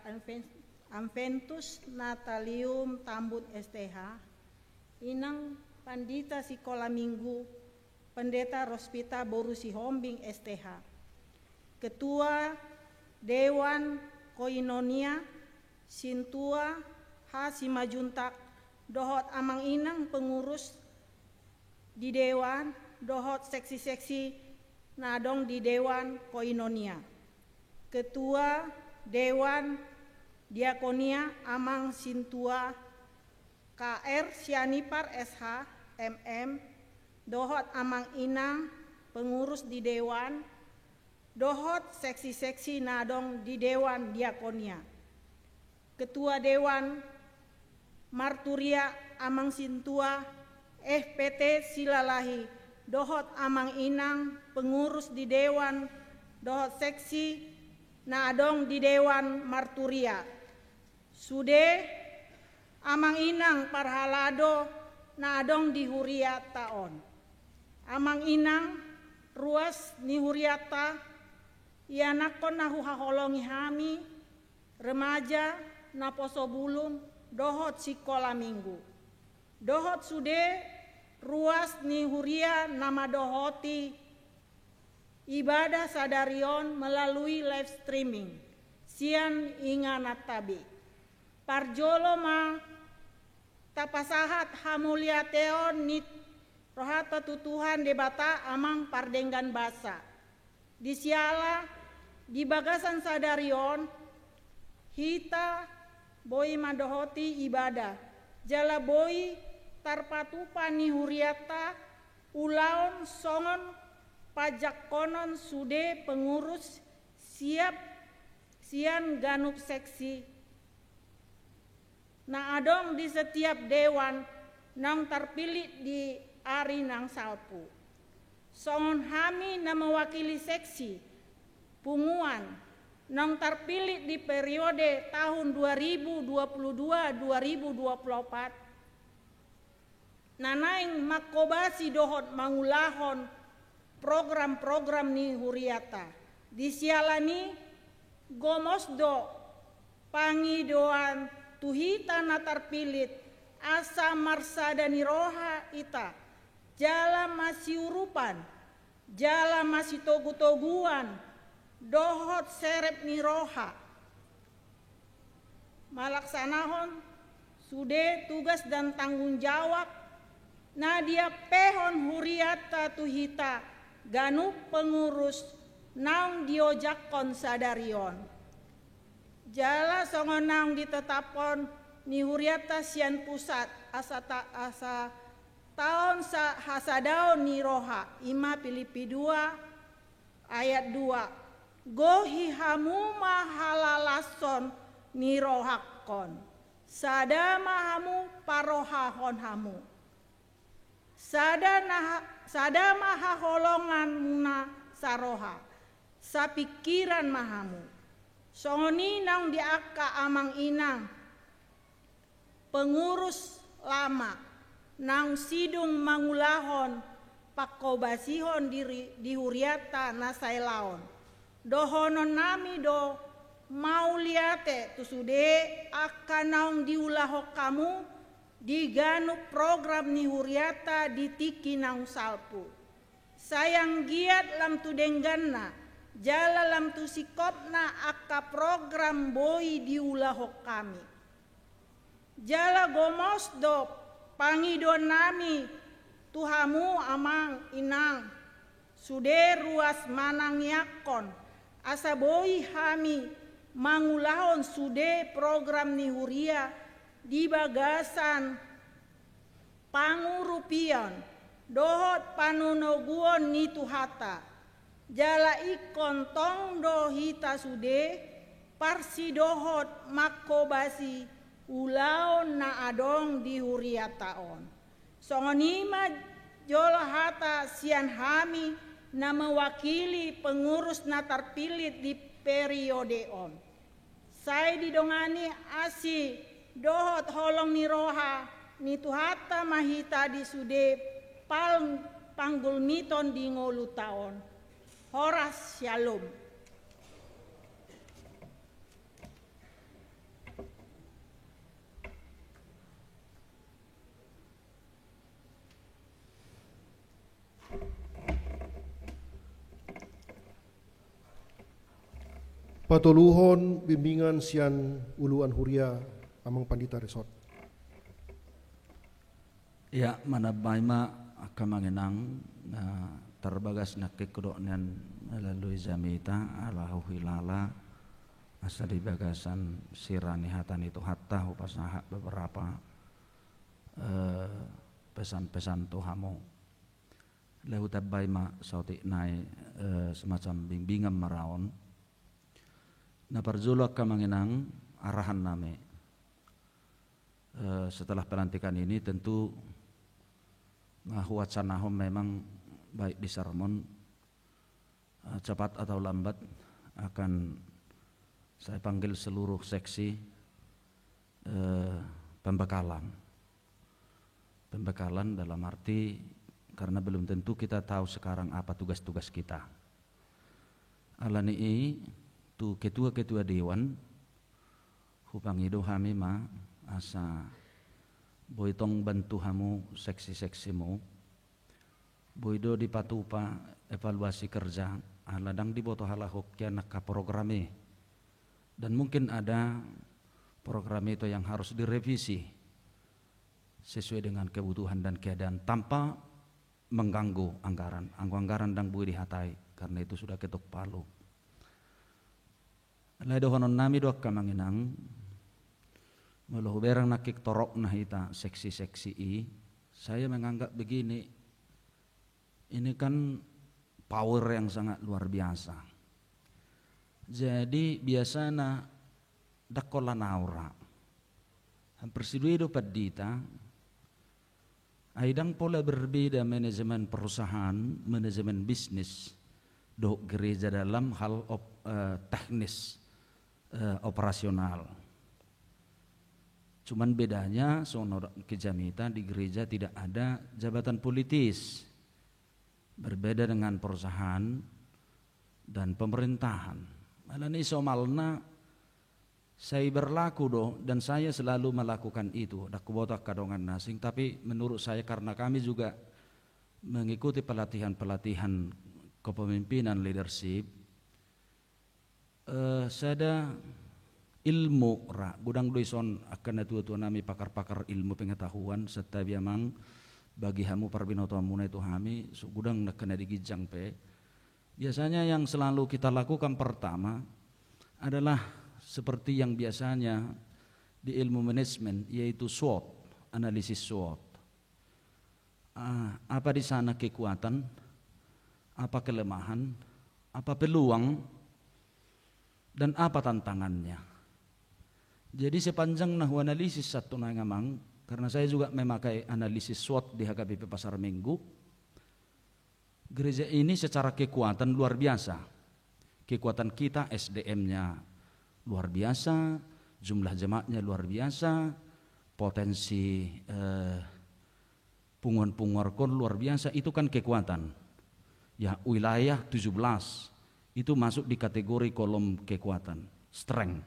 Amventus Natalium Tambun STH, inang pandita Sikola Minggu, pendeta Rospita Borusi Hombing STH, ketua Dewan Koinonia Sintua Hasimajuntak, dohot amang inang pengurus di Dewan, dohot seksi-seksi nadong di Dewan Koinonia, ketua Dewan Diakonia amang Sintua KR Sianipar SH MM, dohot amang inang pengurus di Dewan, dohot seksi-seksi nadong di Dewan Diakonia, ketua Dewan Marturia amang Sintua FPT Silalahi, dohot amang inang pengurus di Dewan, dohot seksi nadong di Dewan Marturia, sude amang inang parhalado na adong di huriata on. Amang inang ruas ni huriata ianakon na huhaholongi hami remaja na posobulung dohot Sikola Minggu. Dohot sude ruas ni huria nama dohoti ibadah sadarion melalui live streaming. Sian inganat tabi. Parjolo ma tapasahat hamuliateon nit rohata tutuhan debata amang pardenggan basa. Di siala di bagasan sadarion hita boi madohoti ibadah. Jala boi tarpatupa ni huriata ulaon songon pajak konon sude pengurus siap sian ganup seksi. Na adong di setiap dewan nang terpilih di ari nang salpu. Songon hami na mewakili seksi punguan nang terpilih di periode tahun 2022-2024. Nanaing makobasi dohot mangulahon program-program ni huriata. Disialani gomosdo pangidoan tuhita na terpilit asa marsada ni roha ita jala masih urupan jala masih togu-toguan dohot serep ni roha malaksanahon sude tugas dan tanggung jawab na dia pehon huriata tuhita ganu pengurus naung diojakon sadarion. Jala songonang ditetapon ni huriata sian pusat asa tahun hasadaon ni roha ima Filipi 2 ayat 2 gohi hamu mahalalason ni rohakon sadama hamu parohahon hamu sada maha holongan muna saroha, sapikiran mahamu. Songoni nang diaka amang inang, pengurus lama, nang sidung mangulahon, pakobasihon di huriata nasailaon. Dohonon nami do mau liate tusude akan naung diulahok kamu diganuk program ni huriata di tiki naung salpu. Sayang giat lam tu dengganna, jala lam tu sikopna akka program boi diulahok kami. Jala gomos do pangidon nami tuhamu amang inang, sude ruas manang yakon, asa boi hami mangulahon sude program ni huria di bagasan pangurupian dohot panunoguon ni tuhata. Jala ikon tong do hita sude parsi dohot makobasi ulaon na adong di huriataon. Songonima jola hata sian hami na mewakili pengurus na terpilih di periode on. Saya didongani asi dohot holong ni roha ni tuhata mahita di sude panggul miton di ngolu taon. Horas Shalom. Patuluhon bimbingan sian uluan huria amang pandita resort. Ya, mana baima akan mengenang terbagas nak kekodoknan melalui zamita alahu hilala asa di bagasan sirani hatan itu hatta upasaha beberapa pesan-pesan tuhamu lehu tabaima sauti nai semacam bimbingan maraon na parjulak ka mengenang arahan name setelah pelantikan ini tentu wacana memang baik di sermon cepat atau lambat akan saya panggil seluruh seksi pembekalan dalam arti karena belum tentu kita tahu sekarang apa tugas-tugas kita. Alani tu ketua-ketua dewan hupangido hami ma asa boitong bantu hamu seksi-seksimu boido di patupa evaluasi kerja aladang di boto halahokya nakka programe dan mungkin ada program itu yang harus direvisi sesuai dengan kebutuhan dan keadaan tanpa mengganggu anggaran dan bui dihatai karena itu sudah ketok palu. Laido honon nami doak kamanginang meluh berang nakik torok nahita seksi-seksi saya menganggap begini. Ini kan power yang sangat luar biasa. Jadi biasanya dakola naura. Hampir siduido padita. Aidang pola berbeda manajemen perusahaan, manajemen bisnis do gereja dalam hal teknis operasional. Cuman bedanya sono kejamita di gereja tidak ada jabatan politis. Berbeda dengan perusahaan dan pemerintahan. Malani somalna saya berlaku dan saya selalu melakukan itu. Dak botak kadongan nasing tapi menurut saya karena kami juga mengikuti pelatihan kepemimpinan leadership sada ilmu gudang doison akan tua nami pakar-pakar ilmu pengetahuan serta biamang bagi hamu parbinoto amuna itu hami gudang nak kena digijang pe. Biasanya yang selalu kita lakukan pertama adalah seperti yang biasanya di ilmu manajemen yaitu SWOT, analisis SWOT. Apa di sana kekuatan, apa kelemahan, apa peluang, dan apa tantangannya. Jadi sepanjang nahu analisis satu nangamang karena saya juga memakai analisis SWOT di HKBP Pasar Minggu. Gereja ini secara kekuatan luar biasa. Kekuatan kita SDM-nya luar biasa, jumlah jemaatnya luar biasa, potensi punguan-punguan luar biasa, itu kan kekuatan. Ya, wilayah 17 itu masuk di kategori kolom kekuatan, strength.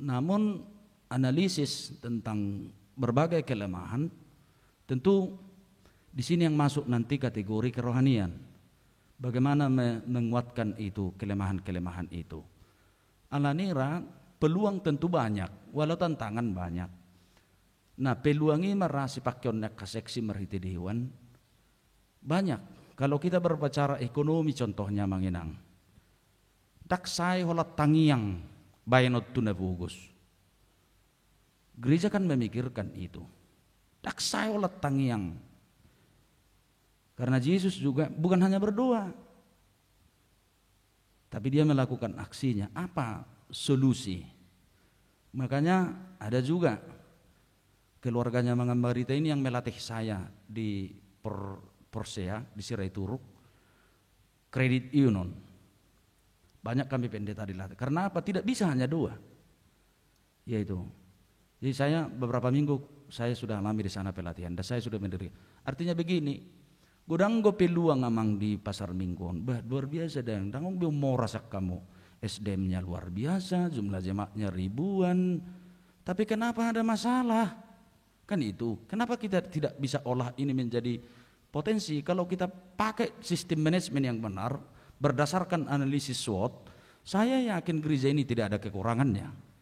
Namun analisis tentang berbagai kelemahan, tentu di sini yang masuk nanti kategori kerohanian. Bagaimana menguatkan itu, kelemahan-kelemahan itu. Alanira peluang tentu banyak, walau tantangan banyak. Nah, peluangnya merasi pakaian kaseksi merhiti dewan banyak. Kalau kita berbicara ekonomi contohnya manginang, daksai holat tangiang bayanot tunabugus. Gereja kan memikirkan itu. Daksai holat tangiang. Karena Yesus juga bukan hanya berdoa, tapi dia melakukan aksinya. Apa solusi? Makanya ada juga keluarganya Mangambarita ini yang melatih saya di Porsea di Sirai Turuk, Kredit Union. Banyak kami pendeta dilatih. Karena apa? Tidak bisa hanya doa. Yaitu. Jadi saya beberapa minggu saya sudah alami di sana pelatihan dan saya sudah mendirikan. Artinya begini, godanggo peluang amang di Pasar Mingguan, luar biasa dan dangong bio mau rasak kamu. SDM-nya luar biasa, jumlah jemaatnya ribuan. Tapi kenapa ada masalah? Kan itu. Kenapa kita tidak bisa olah ini menjadi potensi? Kalau kita pakai sistem manajemen yang benar, berdasarkan analisis SWOT, saya yakin gereja ini tidak ada kekurangannya.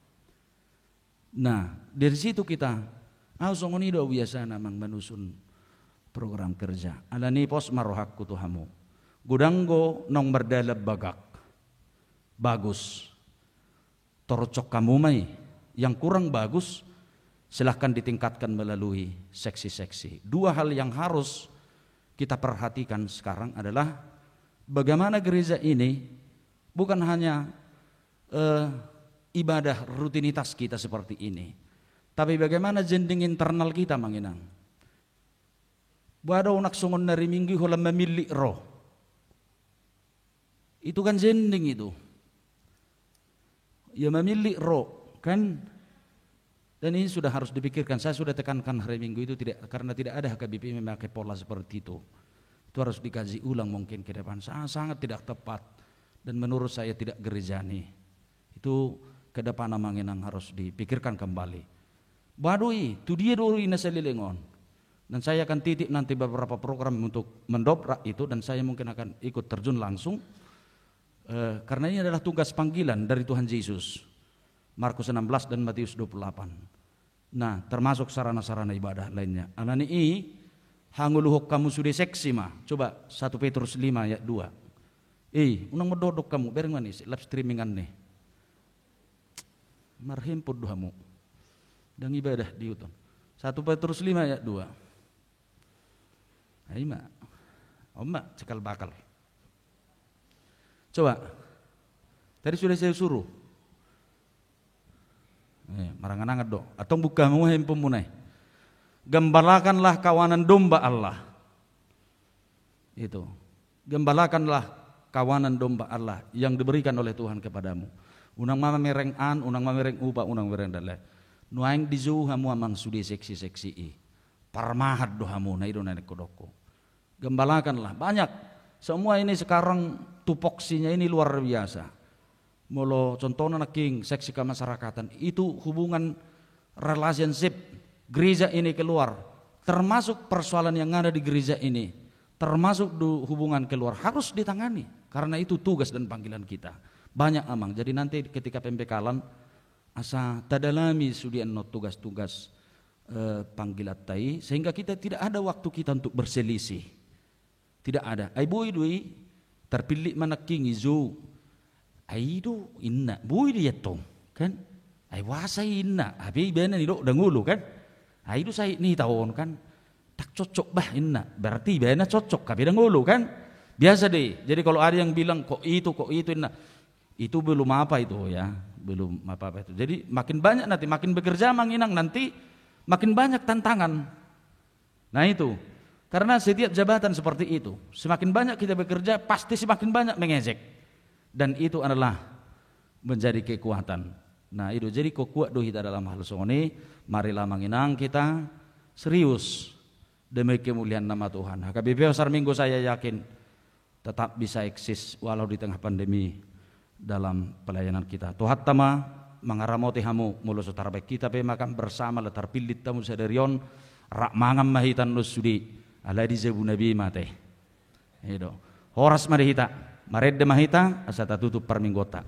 Nah, dari situ kita ausongonido biasa namang menusun program kerja. Alani pos marohak kutuhamu. Gudanggo nong berdalab bagak. Bagus. Torcok kamu may. Yang kurang bagus silahkan ditingkatkan melalui seksi-seksi. Dua hal yang harus kita perhatikan sekarang adalah bagaimana gereja ini bukan hanya ibadah rutinitas kita seperti ini, tapi bagaimana jending internal kita manginang. Bada unak songon nari minggu holam memilih roh. Itu kan jending itu. Ya memilih roh kan. Dan ini sudah harus dipikirkan. Saya sudah tekankan hari Minggu itu tidak, karena tidak ada HKBP memakai pola seperti itu. Itu harus dikaji ulang mungkin ke depan. Sangat tidak tepat dan menurut saya tidak gerejani. Itu ke depan manginang harus dipikirkan kembali. Badui, tu dia dulu ina selilengon. Dan saya akan titip nanti beberapa program untuk mendobrak itu dan saya mungkin akan ikut terjun langsung. Karena ini adalah tugas panggilan dari Tuhan Yesus. Markus 16 dan Matius 28. Nah, termasuk sarana-sarana ibadah lainnya. Alani hanguluhok kamu sudah seksi mah. Coba 1 Petrus 5 ayat 2. Unang mendodok kamu bereng manis live streamingan nih. Marhimpud dohamu. Dan ibadah di utun. 1 Petrus 5 ayat 2. Ayo mak. Oma cekal bakal. Coba. Tadi sudah saya suruh. Marangan-angat do. Atau buka muhem pemunai. Gembalakanlah kawanan domba Allah. Itu. Gembalakanlah kawanan domba Allah yang diberikan oleh Tuhan kepadamu. Unang mama mereng an, unang mama mereng upa, unang mereng dalai. Nuaing dizu hamu amang sudi seksi-seksi i. Parmahat do hamu na ido na kodoko. Gembalakanlah banyak. Semua ini sekarang tupoksinya ini luar biasa. Molo contohnya naking seksi kemasyarakatan itu hubungan relationship gereja ini keluar, termasuk persoalan yang ada di gereja ini, termasuk hubungan keluar harus ditangani karena itu tugas dan panggilan kita. Banyak amang. Jadi nanti ketika pembekalan asa tadalami sudian no tugas-tugas panggilan tai sehingga kita tidak ada waktu kita untuk berselisih. Tidak ada. Ai bui dui terpilih manaking izu. Ai do inna bui dia tong kan. Ai wasa inna. Abi bena ni do dangulu kan. Ai do sai ni tahun kan. Tak cocok bah inna. Berarti bena cocok kapi dangulu kan. Biasa deh. Jadi kalau ada yang bilang kok itu inna. Itu belum apa itu ya. Belum apa-apa itu. Jadi makin banyak nanti makin bekerja manginang nanti makin banyak tantangan. Nah itu, karena setiap jabatan seperti itu, semakin banyak kita bekerja, pasti semakin banyak mengejek. Dan itu adalah menjadi kekuatan. Nah itu, jadi kok kuat doh kita dalam hal songoni, marilah menginang kita serius demi kemuliaan nama Tuhan. HKBP Pasar Minggu saya yakin tetap bisa eksis walau di tengah pandemi dalam pelayanan kita. Tuhan tama mangaramoti hamu mulu sutara baik kita pe makan bersama letar pilit tamu sadarion rak mangam mahitan lu sudi ala di zebu nabi mate. Itu. Horas marihita, maredde mahita asata tutup perminggota.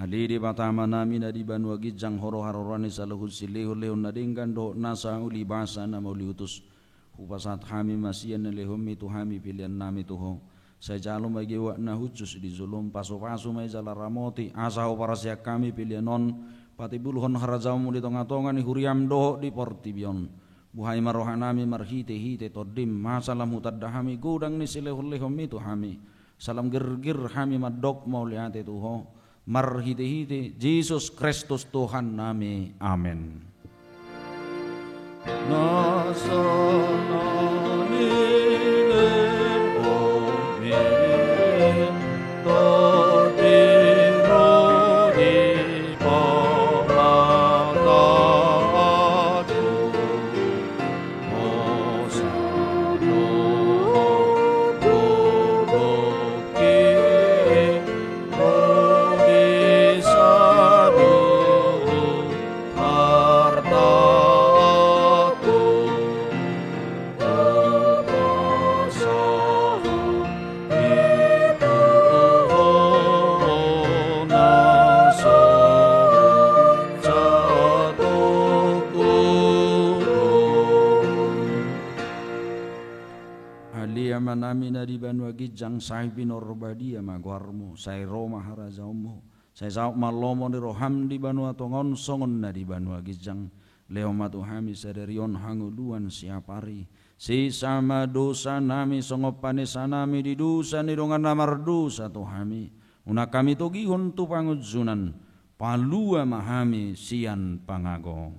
Ali di batama nami na di banwa gijang horo harorani saluhud silihul lehun nadinggan do nasa uli basa na mauli utus hupasat hami masian na lehum itu hami pilihan nami tuho saya jalum bagi wakna hucus di zulum pasu-pasu may jala ramoti asahu parasyak kami pilihan non pati buluhon harajamu di tonga-tonga ni huriam do di portibion buhay marohanami marhite-hite todim masalam hutadahami gudang ni silihul lehum itu hami salam gergir hami madok mauliate tuho marhite-hite Yesus Kristus Tuhan nami, amin. Nami na di banwa gijang sai binor badia magwarmu sai roma harazaumu sai sauk malomo ni roham di banwa tongon songon na di banwa gijang leomatu hami sadarion hanguluan siapari si sama dosa nami songopane sanami di dosa ni dongan namar dosa to hami una kami togihon tu pangudzunan palua mahami sian pangago.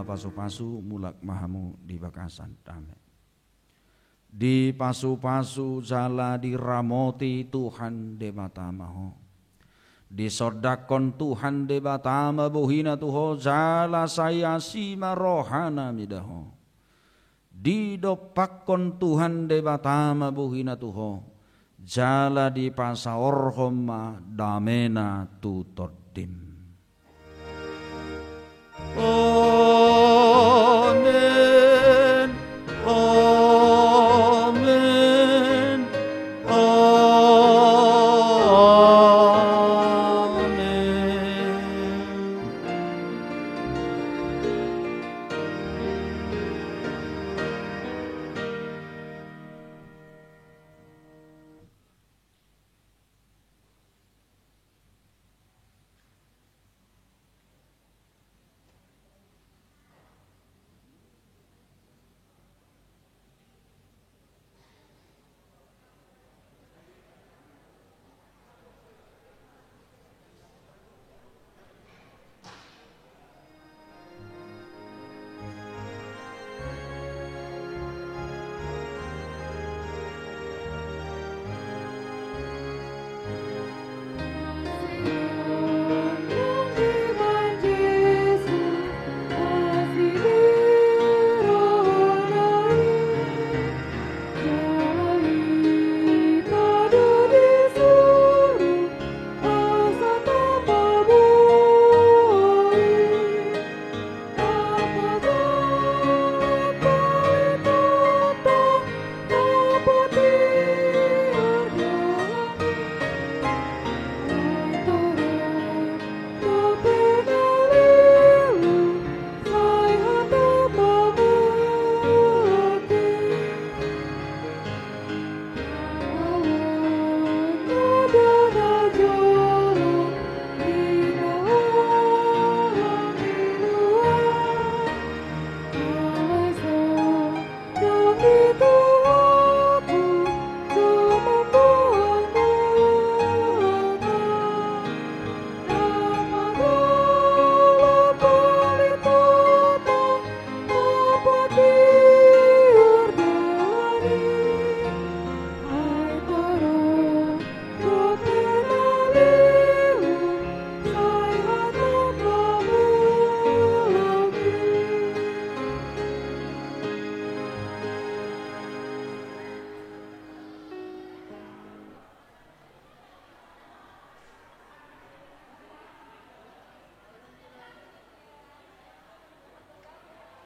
Pasu-pasu mulak mahamu di bakasan damai. Di pasu-pasu jala diramoti Tuhan debatamaho. Di sodakon Tuhan debatama buhina tuho jala saya sima rohana midaho. Di dopakon Tuhan debatama buhina tuho jala di pasaorhoma damena tutodim. Amen.